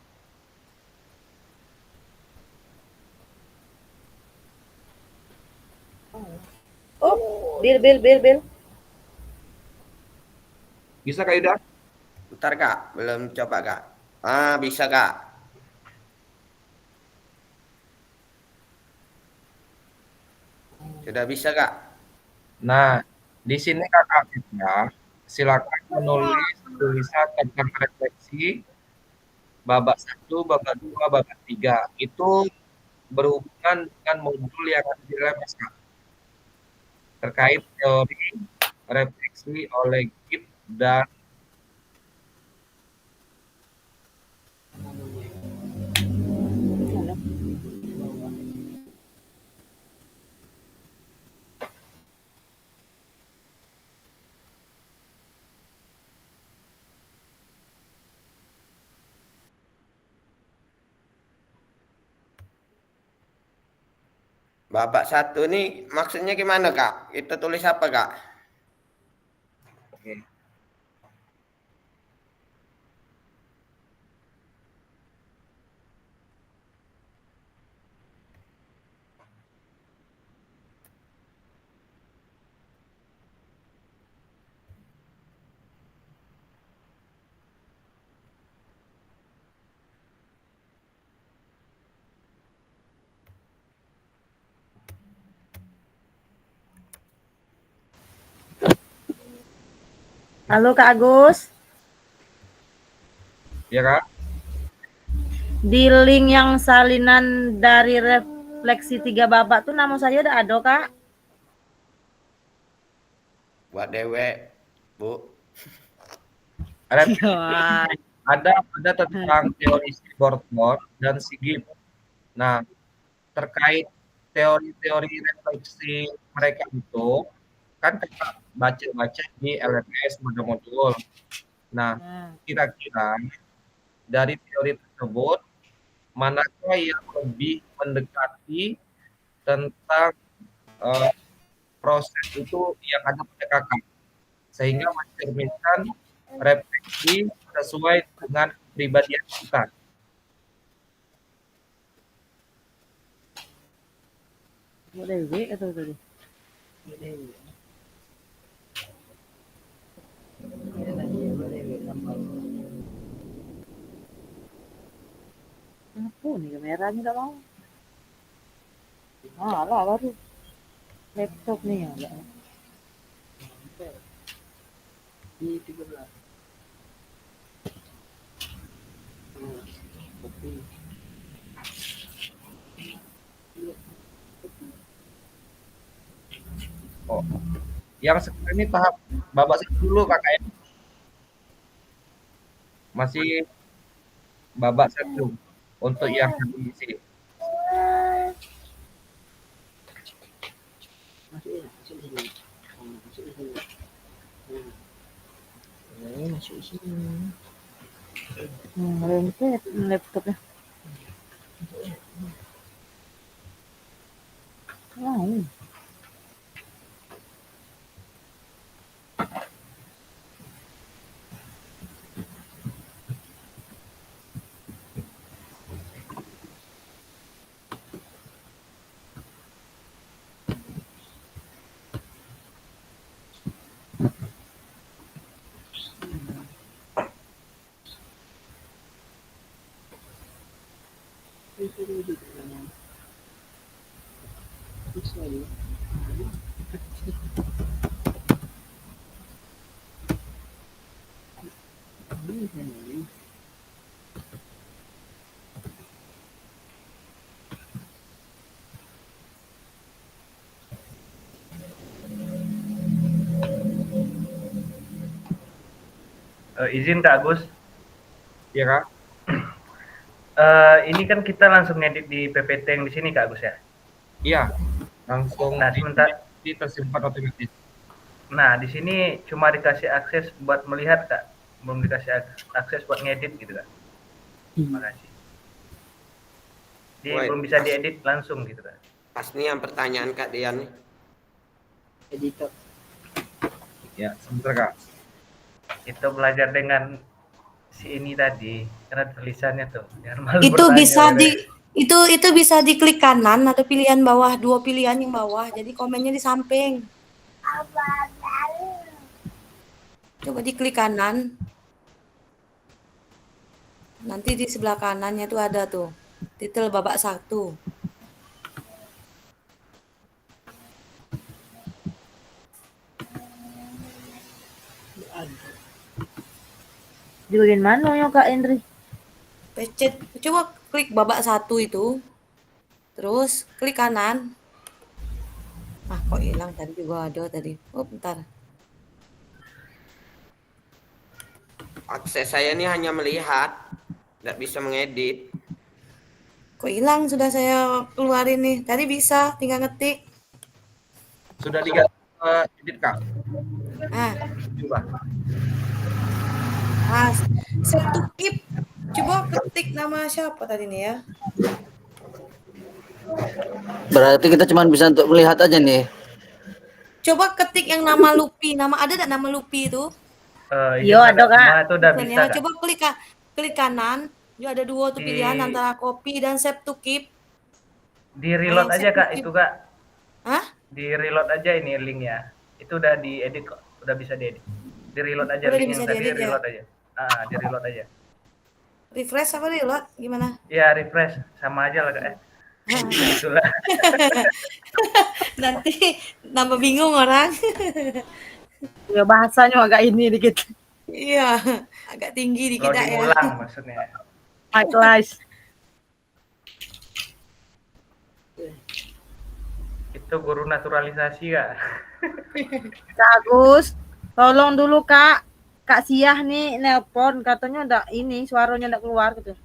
Oh, Bil. Bisa, Kak Yuda? Bentar, Kak, belum coba, Kak. Ah, bisa, Kak. Sudah bisa, Kak. Nah, di sini Kakak ya, silakan menulis tulisan tentang refleksi babak 1, babak 2, babak 3. Itu berhubungan dengan modul yang ada di LMS, Kak. Terkait teori refleksi oleh Gibbs dan Babak 1 nih maksudnya gimana, Kak? Kita tulis apa, Kak? Oke. Halo Kak Agus. Ya, Kak. Di link yang salinan dari refleksi 3 babak tuh nama saya udah ada Kak. Buat dewek, Bu. Refleksi ada tentang teori Sigurdsson dan Sigip. Nah, terkait teori-teori refleksi mereka itu kan kita baca-baca di LMS modul-modul. Nah, kira-kira dari teori tersebut manakah yang lebih mendekati tentang proses itu yang ada pada kakak, sehingga mencerminkan refleksi sesuai dengan kepribadian kita. Boleh atau tadi? Apa nih kameranya nggak mau? Lah baru laptop nih ya. Oh, yang sekarang ini tahap babak 1 dulu kakak ya. Masih babak 1 untuk yang diisi. Masuk di sini. Rempet laptopnya. Wow. Izin Kak Agus. Iya kak? Ini kan kita langsung ngedit di PPT yang di sini Kak Agus ya? Iya, langsung Nah, sebentar. tersimpan otomatis. Nah, di sini cuma dikasih akses buat melihat Kak, belum dikasih akses buat ngedit gitu Kak. Terima kasih. Jadi belum bisa diedit langsung gitu Kak. Pas nih yang pertanyaan Kak Dian nih. Editor. Ya, sebentar kak. Kita belajar dengan si ini tadi karena tulisannya tuh. Jangan malu Itu bertanya, bisa udah. itu bisa diklik kanan, ada pilihan bawah, 2 pilihan yang bawah. Jadi komennya di samping. Coba diklik kanan. Nanti di sebelah kanannya tuh ada tuh titel babak 1. Di bagian mana ya Kak Indri? Pecet, coba klik babak 1 itu. Terus klik kanan. Ah, kok hilang tadi juga ada tadi. Oh, bentar. Akses saya ini hanya melihat, tidak bisa mengedit. Kok hilang sudah saya keluarin nih. Tadi bisa tinggal ngetik. Sudah diganti edit kak? Ah, Coba. set to keep. Coba ketik nama siapa tadi nih ya? Berarti kita cuma bisa untuk melihat aja nih. Coba ketik yang nama Lupi. Nama ada enggak nama Lupi itu? Iya, ada, Kak. Semua itu udah bisa Kak. Coba klik kanan. Dia ada 2 tuh pilihan antara copy dan save to keep. Di reload aja Kak itu Kak. Hah? Di reload aja ini linknya. Itu udah diedit kok, udah bisa diedit. Di reload aja Udah link bisa yang tadi diedit ya? reload aja. Di reload aja. Refresh apa reload? Gimana? Ya refresh sama aja lah Kak. Itulah. Nanti nambah bingung orang. Ya bahasanya agak ini dikit. Iya, agak tinggi dikit Loading ya. ulang maksudnya. High class. Itu guru naturalisasi Kak. Kak Agus, tolong dulu Kak. Kak Siah nih nelpon, katanya udah ini suaranya udah keluar gitu.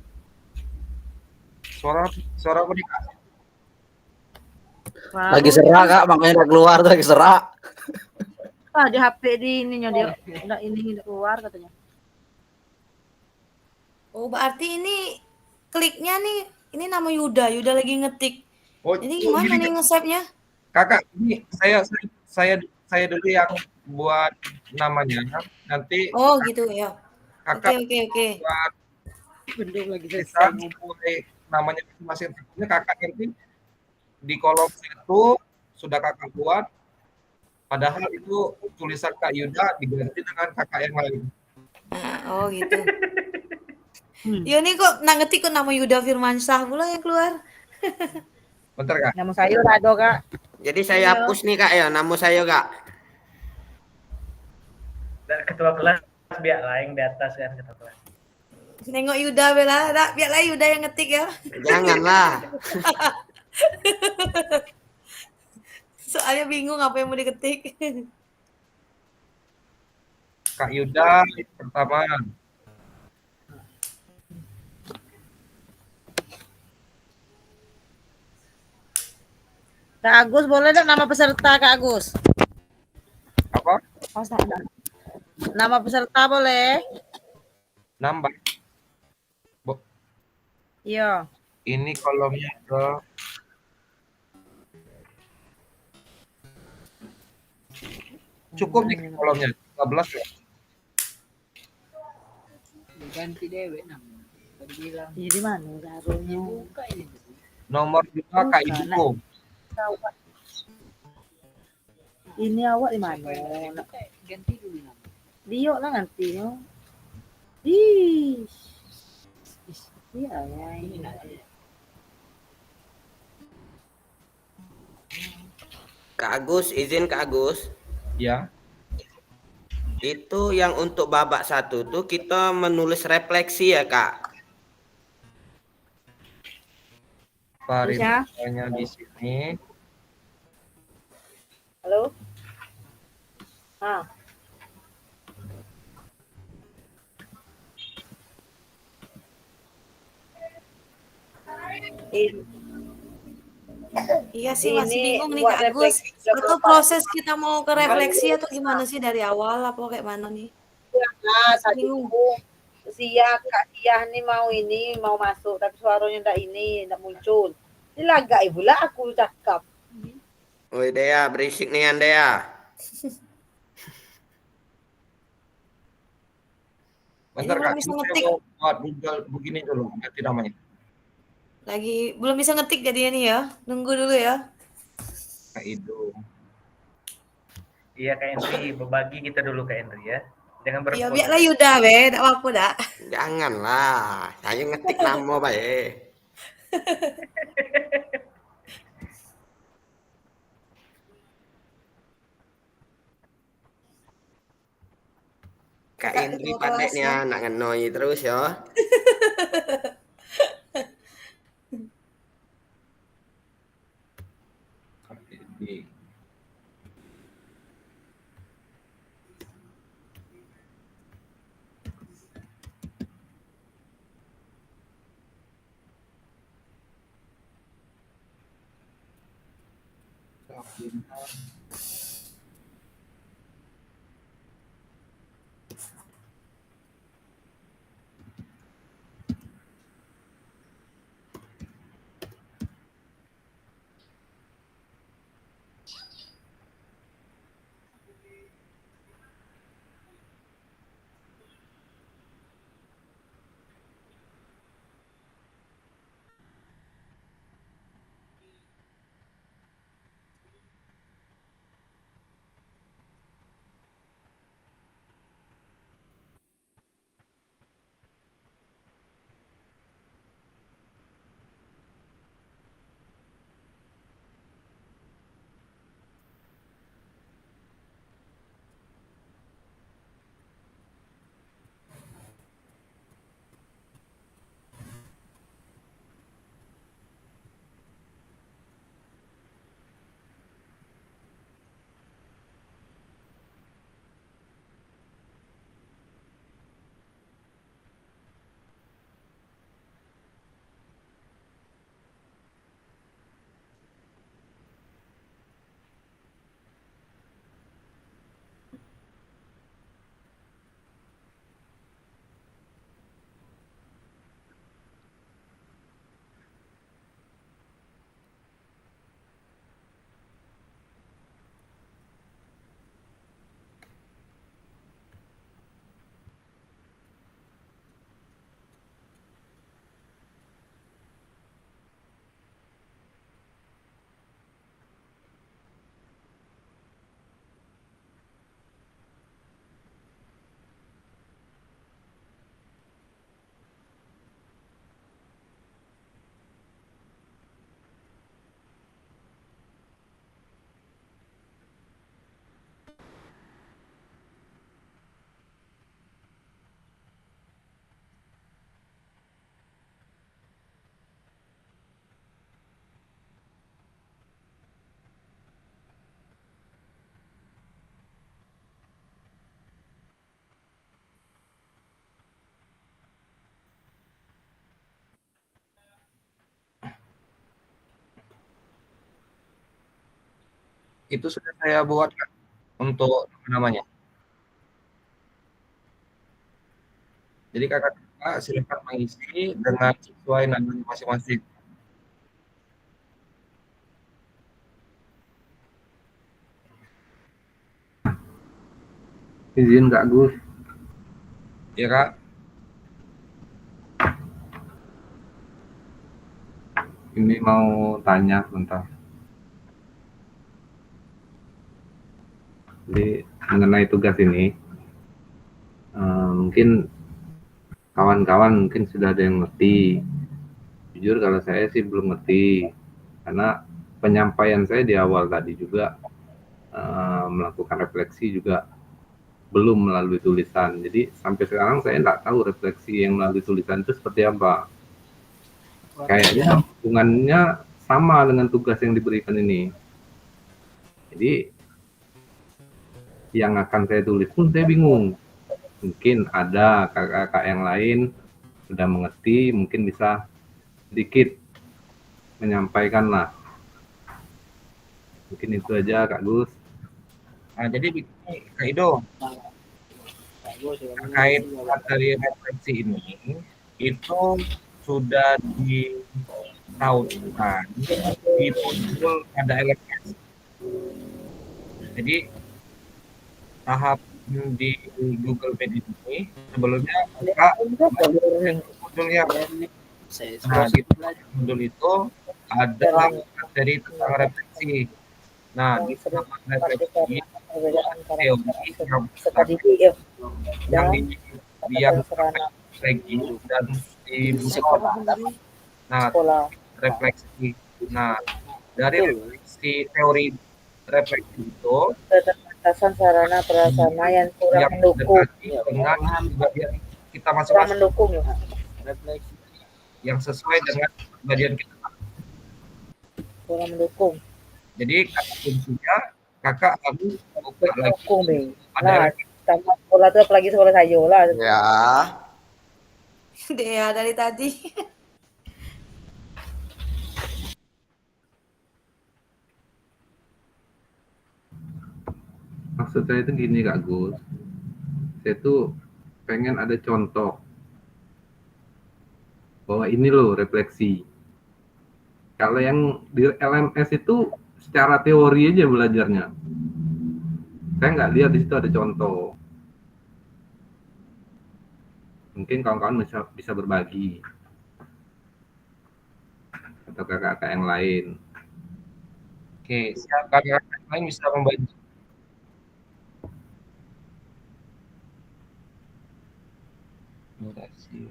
Suara apa nih, Kak? Lagi serak Kak, makanya udah keluar tuh lagi serak. Di HP di ininya dia udah ini udah keluar katanya. Oh, berarti ini kliknya nih, ini nama Yuda lagi ngetik. Oh, Ini gimana gini, nih nge-save-nya? Kakak, ini saya dulu yang buat namanya. Nanti Oh, gitu ya. Kakak Oke. buat Bendung lagi bisa memulai namanya masing-masing akunnya. Kakak nanti di kolom 1 sudah Kakak buat, padahal itu tulisan Kak Yuda diganti dengan kakak yang lain. Nah, oh gitu. Ya ini kok ngetik kok nama Yuda Firmansyah pula yang keluar. Bentar, Kak. Nama saya udah ada Kak. Jadi saya Iya. hapus nih Kak ya, nama saya Kak. Dan ketua kelas biar lain di atas kan ketua kelas. Nengok Yuda bela, biarlah Yuda yang ngetik ya. Janganlah. Soalnya bingung apa yang mau diketik. Kak Yuda pertama. Kak Agus boleh dong nama peserta Kak Agus? Apa? Nama peserta boleh? Nambah. Iya. Ini kolomnya ke cukup nih kolomnya 13 ya. Ganti dewe nama. Tadi bilang Iya di mana taruhnya? buka ini. Nomor 2 Kak Ibu. Ini awak di mana? Ganti dulu nama. Dio lah nanti yo. Ih. Iya ya ini. Kak Agus, izin Kak Agus. Ya. Itu yang untuk babak 1 tuh kita menulis refleksi ya Kak. Variabelnya di sini. Halo? Iya sih masih Ini bingung nih buat Kak Agus. refleksi Itu proses kita mau ke refleksi atau gimana sih dari awal apa kayak mana nih? Nah, tadi Bingung. Kak Siah nih mau masuk tapi suaranya enggak muncul. Ini lagak ibu lah aku cakap. Woi Dea, berisik nih Anda ya. Bentar Ini Kak, belum bisa ini saya ngetik. mau buat Google begini dulu, ganti namanya. Lagi belum bisa ngetik jadinya nih ya. Nunggu dulu ya. Kak Ido. Iya Kak Henry, berbagi kita dulu Kak Henry ya. Jangan Ya berebut. biarlah Yuda be, enggak apa-apa dah. Janganlah, saya ngetik nama baik. Kak Kak Indri ketua padeknya kelasnya. nak ngenoi terus ya. Kak Edi. Itu sudah saya buat Kak, untuk apa namanya. Jadi kakak-kakak silakan mengisi dengan sesuai namanya masing-masing. Izin Kak Gus. Ya Kak. Ini mau tanya sebentar. Jadi mengenai tugas ini, mungkin kawan-kawan mungkin sudah ada yang ngerti. Jujur kalau saya sih belum ngerti, karena penyampaian saya di awal tadi juga melakukan refleksi juga belum melalui tulisan. Jadi sampai sekarang saya nggak tahu refleksi yang melalui tulisan itu seperti apa. Kayaknya hubungannya sama dengan tugas yang diberikan ini. Jadi yang akan saya tulis pun saya bingung. Mungkin ada kakak-kakak yang lain sudah mengerti, mungkin bisa sedikit menyampaikan lah. Mungkin itu aja Kak Gus. Nah, jadi begini Kak Ido, terkait materi refleksi ini, itu sudah ditautkan di modul pada LMS. Jadi tahap di Google Meet ini sebelumnya Kak modulnya. Nah, di modul itu ada materi tentang refleksi. Nah, di dalam refleksi teori yang yang lagi dan di nah refleksi. Nah, dari refleksi teori refleksi itu Batasan sarana prasarana yang kurang mendukung. dengan bagian kita Kurang masing-masing mendukung. yang sesuai dengan bagian kita. Kurang mendukung. Jadi kuncinya kakak harus buka lagi. Mendukung deh. Ada Nah, sama sekolah tuh apalagi sekolah saya lah. Ya. Dea dari tadi. Maksud saya itu gini Kak Gus. Saya tuh pengen ada contoh bahwa ini loh refleksi. Kalau yang di LMS itu secara teori aja belajarnya. Saya nggak lihat di situ ada contoh. Mungkin kawan-kawan bisa berbagi atau kakak-kakak yang lain. Oke, siapa yang lain bisa membantu? Durasi.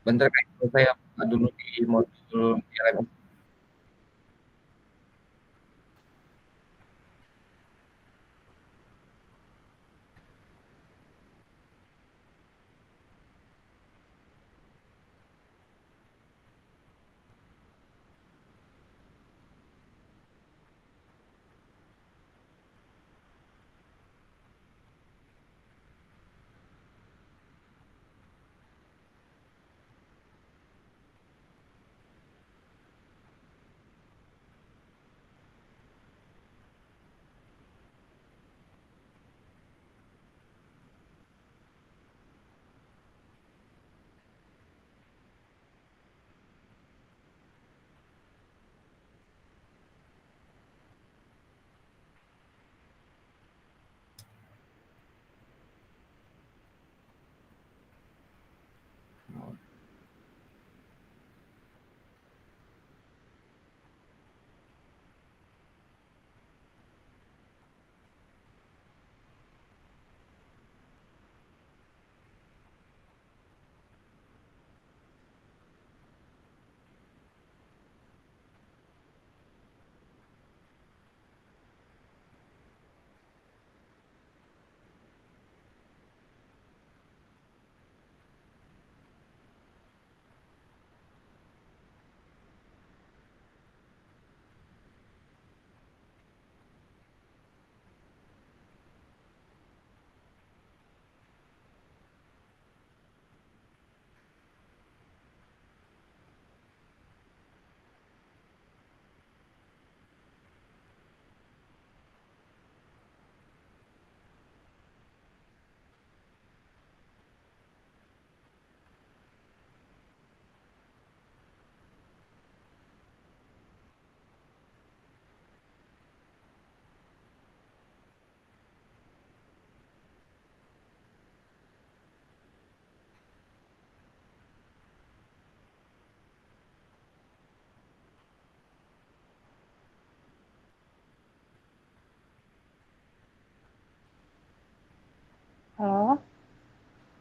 Bentar Kak, saya buka dulu di modul LMS.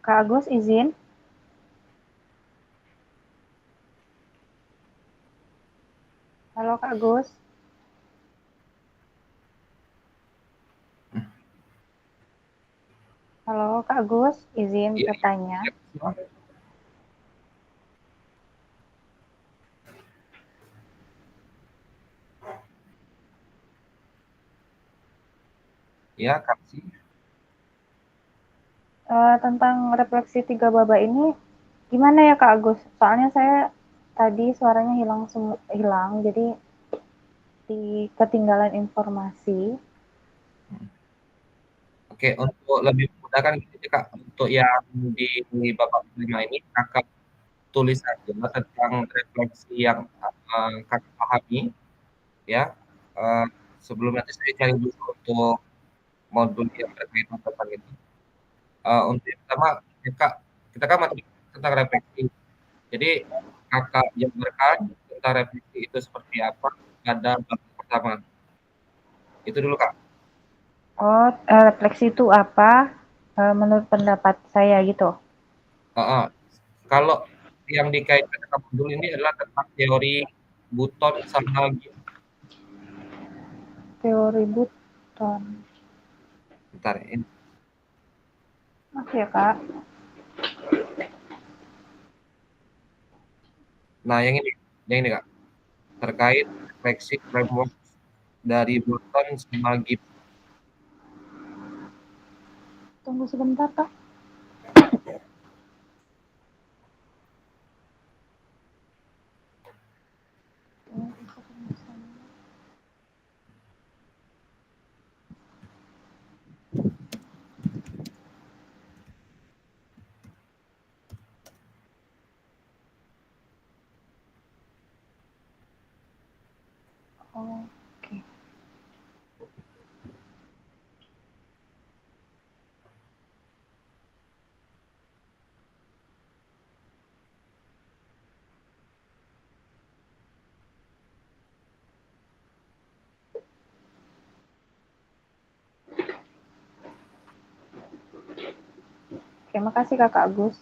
Kak Agus izin. Halo Kak Agus. Halo Kak Agus, izin Iya, bertanya. ya kasih. Tentang refleksi tiga baba ini gimana ya Kak Agus? Soalnya saya tadi suaranya hilang, jadi ketinggalan informasi. Oke, untuk lebih memudahkan gitu ya Kak, untuk yang di babak kelima ini Kakak tulis aja tentang refleksi yang Kakak pahami ya. Eh, Sebelum nanti saya cari dulu untuk modul yang berkaitan tentang itu. Untuk yang pertama, ya, Kak, kita kan materi tentang refleksi. Jadi Kakak jabarkan tentang refleksi itu seperti apa pada babak pertama. Itu dulu Kak. Oh, refleksi itu apa? Menurut pendapat saya gitu. Heeh. Kalau yang dikaitkan dengan modul ini adalah tentang teori Buton sama Gibbs. Teori Buton. Bentar, ini. Oke ya Kak. Nah, yang ini Kak, terkait refleksi framework dari Buton sama Gibbs. Tunggu sebentar Kak. Oke. Terima kasih Kakak Agus.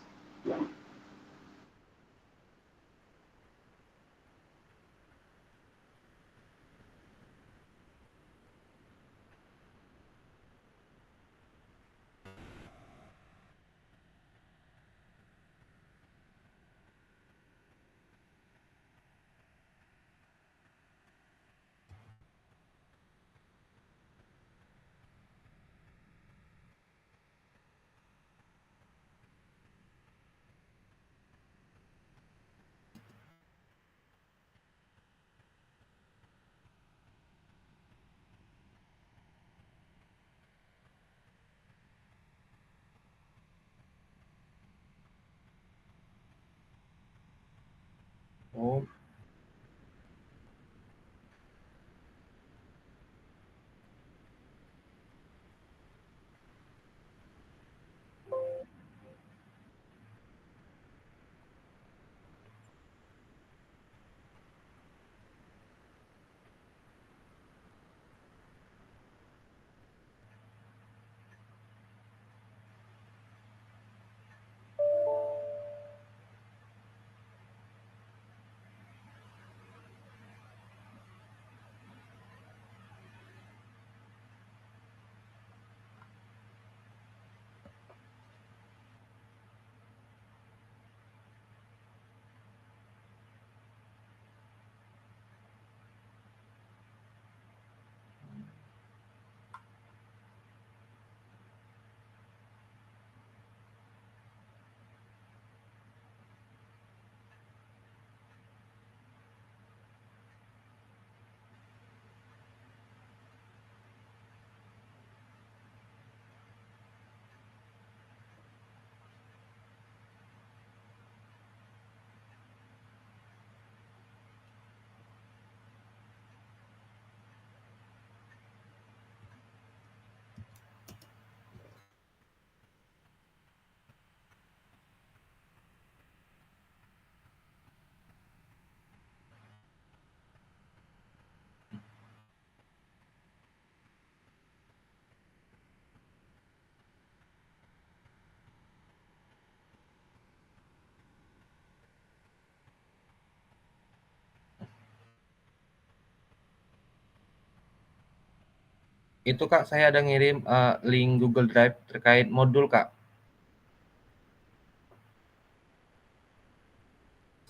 Itu Kak, saya ada ngirim link Google Drive terkait modul Kak.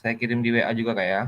Saya kirim di WA juga Kak ya.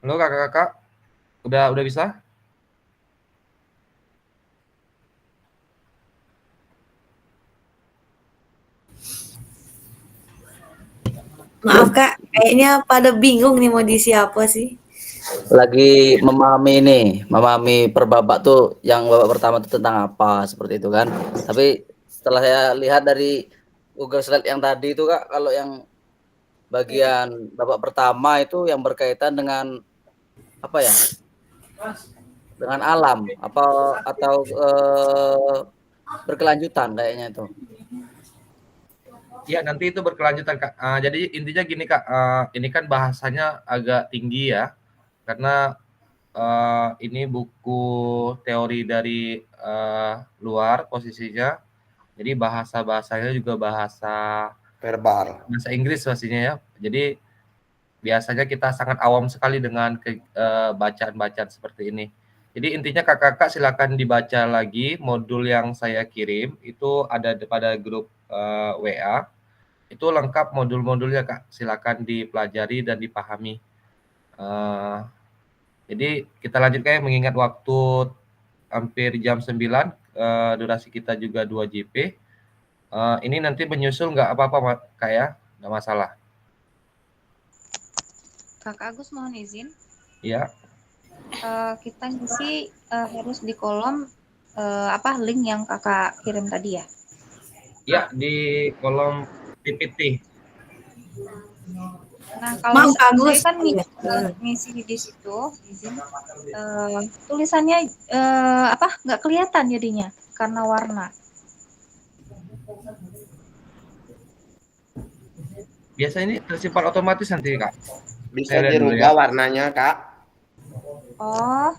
Halo Kakak-kakak, udah bisa? Maaf Kak, kayaknya pada bingung nih mau diisi apa sih. lagi memahami per babak tuh, yang babak pertama itu tentang apa, seperti itu kan. Tapi setelah saya lihat dari Google Slide yang tadi itu Kak, kalau yang bagian babak pertama itu yang berkaitan dengan apa ya? Dengan alam atau berkelanjutan kayaknya itu. Ya, nanti itu berkelanjutan, Kak. Jadi intinya gini, Kak, ini kan bahasanya agak tinggi ya, karena ini buku teori dari luar posisinya. Jadi bahasa-bahasanya juga bahasa Verbal. Inggris pastinya ya. Jadi biasanya kita sangat awam sekali dengan bacaan-bacaan seperti ini. Jadi intinya kakak-kakak silakan dibaca lagi modul yang saya kirim, itu ada pada grup WA. Itu lengkap modul-modulnya, Kak. Silakan dipelajari dan dipahami. Jadi kita lanjut, kayak mengingat waktu hampir jam 9, durasi kita juga 2 JP. Ini nanti menyusul nggak apa-apa, Kak ya? Nggak masalah. Kakak Agus mohon izin. Ya. Kita ngisi harus di kolom link yang kakak kirim tadi ya? Ya, di kolom PPT. Nah, kalau saya kan Iya. ngisi di situ, izin, tulisannya nggak kelihatan jadinya karena warna. Biasanya ini tersimpan otomatis nanti, Kak. Bisa Saya lihat dulu dirubah ya. warnanya, Kak. Oh,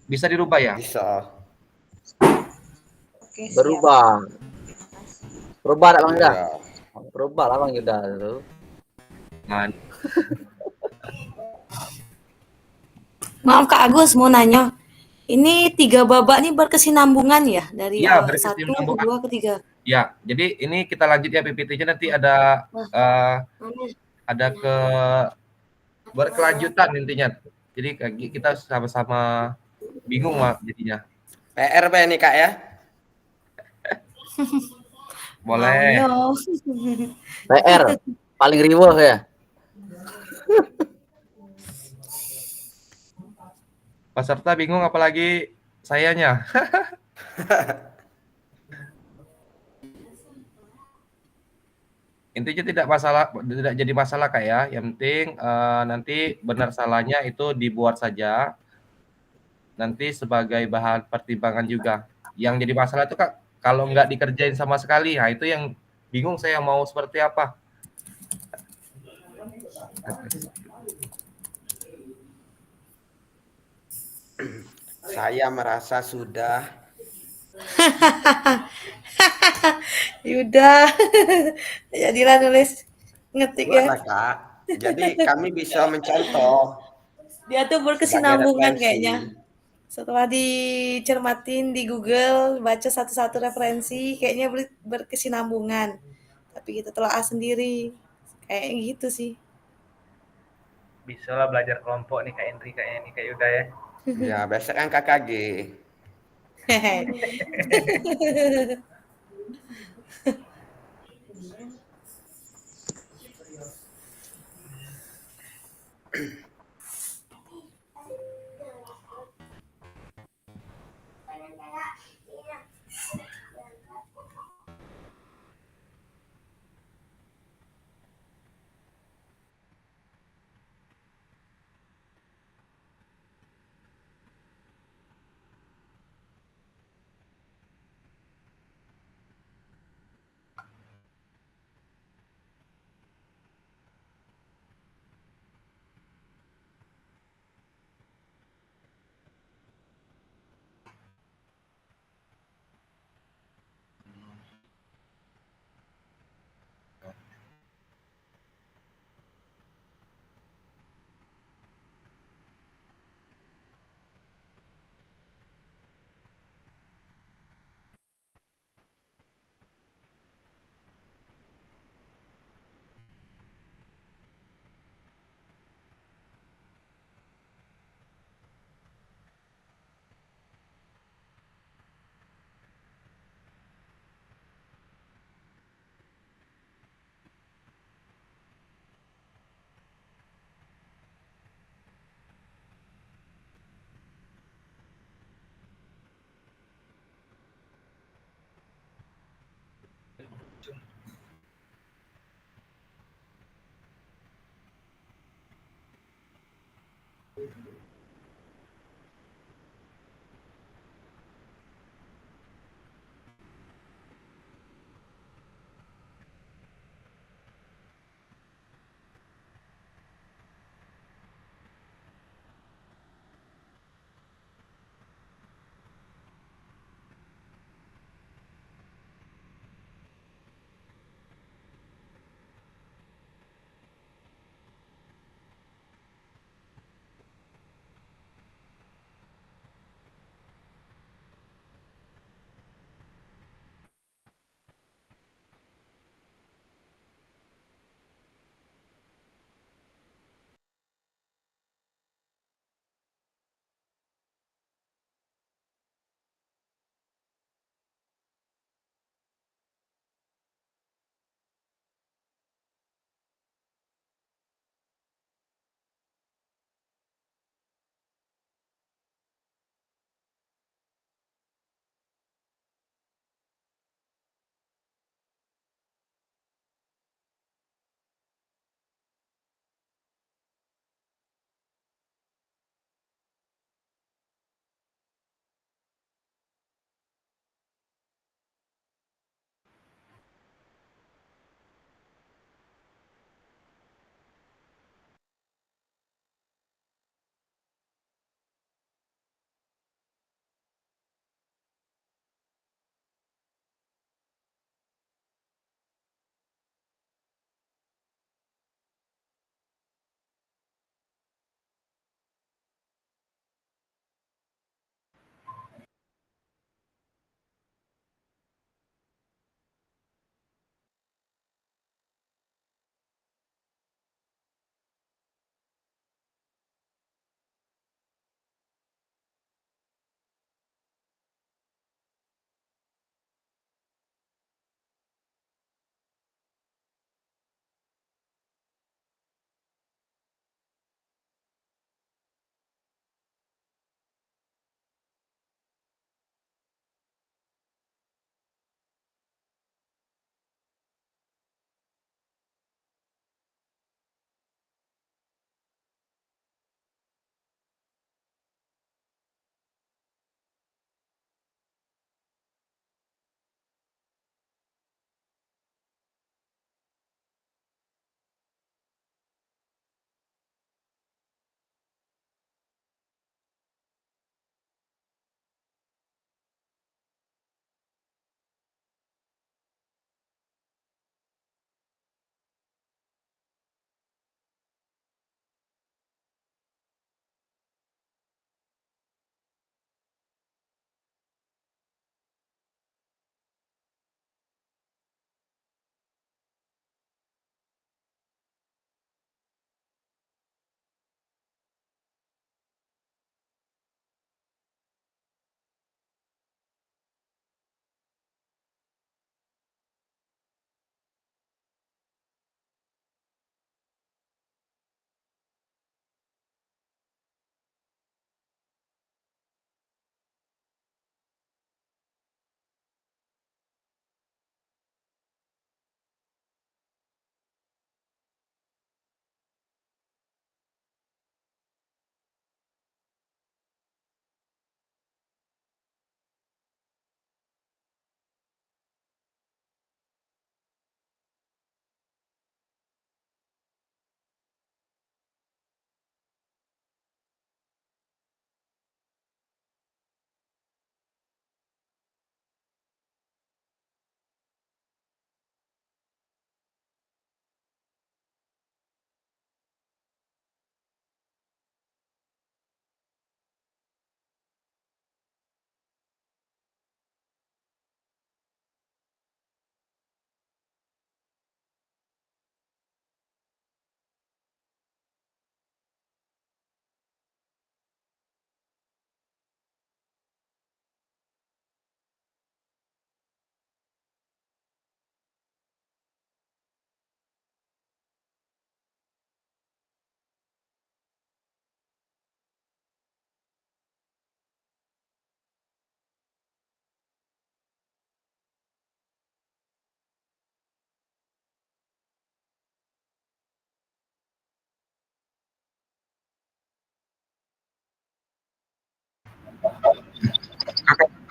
Bisa dirubah ya? Bisa. oke, siap. Berubah lah Bang Yuda. Iya. Berubah lah Bang Yuda itu. Nah, Maaf Kak Agus mau nanya. Ini 3 babak nih berkesinambungan ya dari Iya, 1, berkesinambungan. 2, ke 3. Ya, jadi ini kita lanjut ya PPT-nya, nanti ada ke berkelanjutan intinya. Jadi kita sama-sama bingung Mak jadinya. PR apa ini, Kak ya? Boleh. Maunya. PR paling riweuh ya. Peserta bingung apalagi sayanya. Intinya tidak jadi masalah Kak ya. Yang penting nanti benar salahnya itu dibuat saja. Nanti sebagai bahan pertimbangan juga. Yang jadi masalah itu Kak, kalau nggak dikerjain sama sekali, nah itu yang bingung saya mau seperti apa. Saya merasa sudah. Yuda. Jadilah nulis ngetik ya. Buatlah, Kak. Jadi kami bisa mencontoh. Dia tuh berkesinambungan kayaknya. Setelah dicermatin di Google, baca satu-satu referensi, kayaknya berkesinambungan. Tapi kita telah sendiri. Kayak gitu sih. Bisa lah belajar kelompok nih Kak Indri, kayaknya nih Kak Yuda ya. Ya, biasa kan KKG.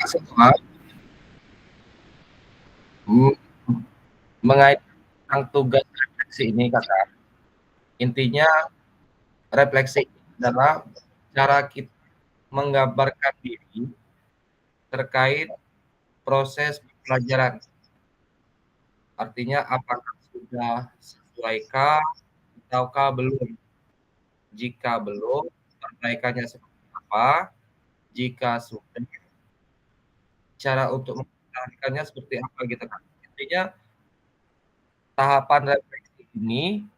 semua mengaitkan tugas refleksi ini kakak. Intinya refleksi adalah cara kita menggambarkan diri terkait proses pelajaran. Artinya apakah sudah sesuaikah ataukah belum. Jika belum, perbaikannya seperti apa? Jika sudah, cara untuk mempertahankannya seperti apa gitu kan. Intinya tahapan refleksi ini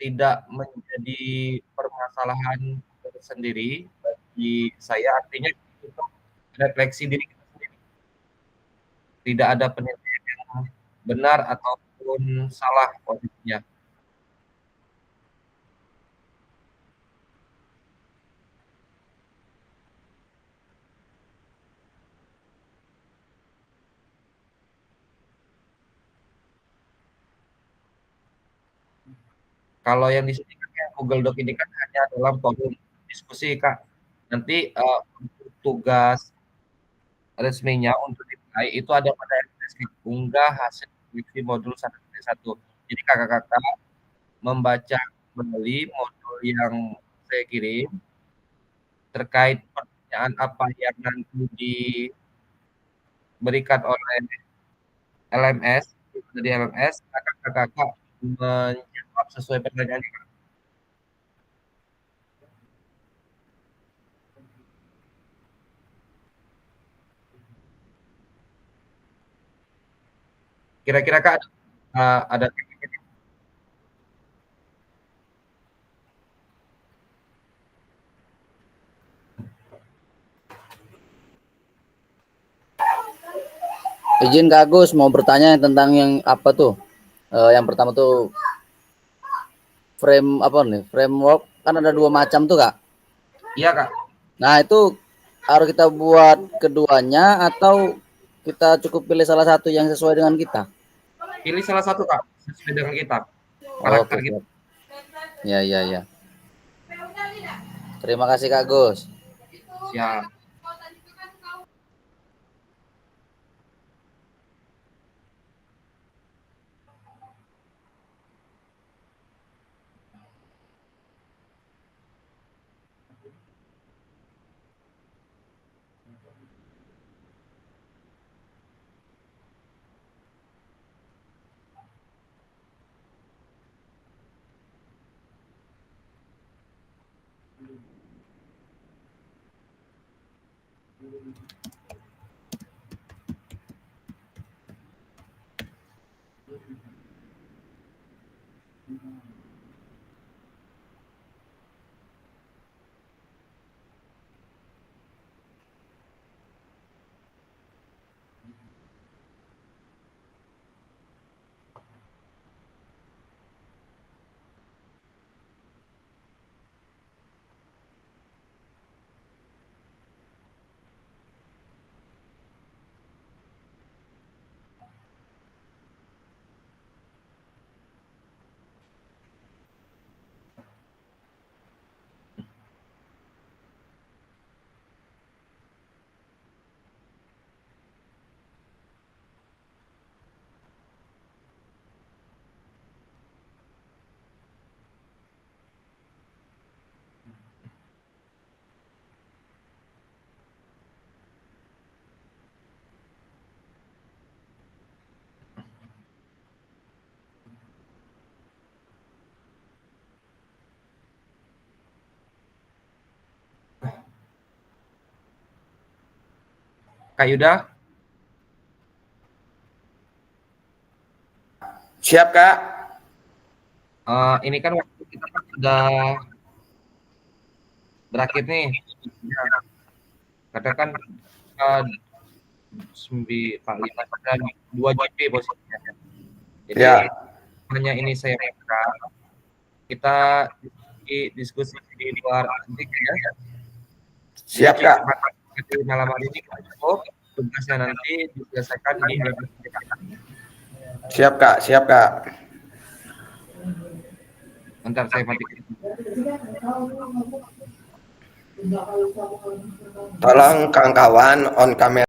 tidak menjadi permasalahan tersendiri bagi saya, artinya untuk refleksi diri kita sendiri. Tidak ada penilaian yang benar ataupun salah posisinya. Kalau yang di sini kan Google Doc ini kan hanya dalam forum diskusi Kak. Nanti untuk tugas resminya untuk dinilai itu ada pada MTS unggah hasil skripsi modul 1.1. Jadi kakak-kakak membaca kembali modul yang saya kirim terkait pertanyaan apa yang nanti diberikan oleh LMS dari LMS, kakak-kakak menjawab sesuai pertanyaan. Kira-kira Kak ada Izin Kak Agus mau bertanya tentang yang apa tuh? Yang pertama tuh frame apa nih? Framework kan ada 2 macam tuh Kak. Iya Kak. Nah itu harus kita buat keduanya atau kita cukup pilih salah satu yang sesuai dengan kita? Pilih salah satu Kak, sesuai dengan kita. Oke. Kita. Ya. Terima kasih Kak Gus. Siap. Kak Yuda? Siap Kak. Ini kan waktu kita kan sudah berakhir nih. Katakan 5 dan 2 GP posisinya. Jadi hanya ini saya minta kita diskusi di luar nanti ya. Siap Kak. Malam hari ini cukup, tugasnya nanti diselesaikan di Siap Kak. Bentar saya matikan. Tolong kawan-kawan on kamera.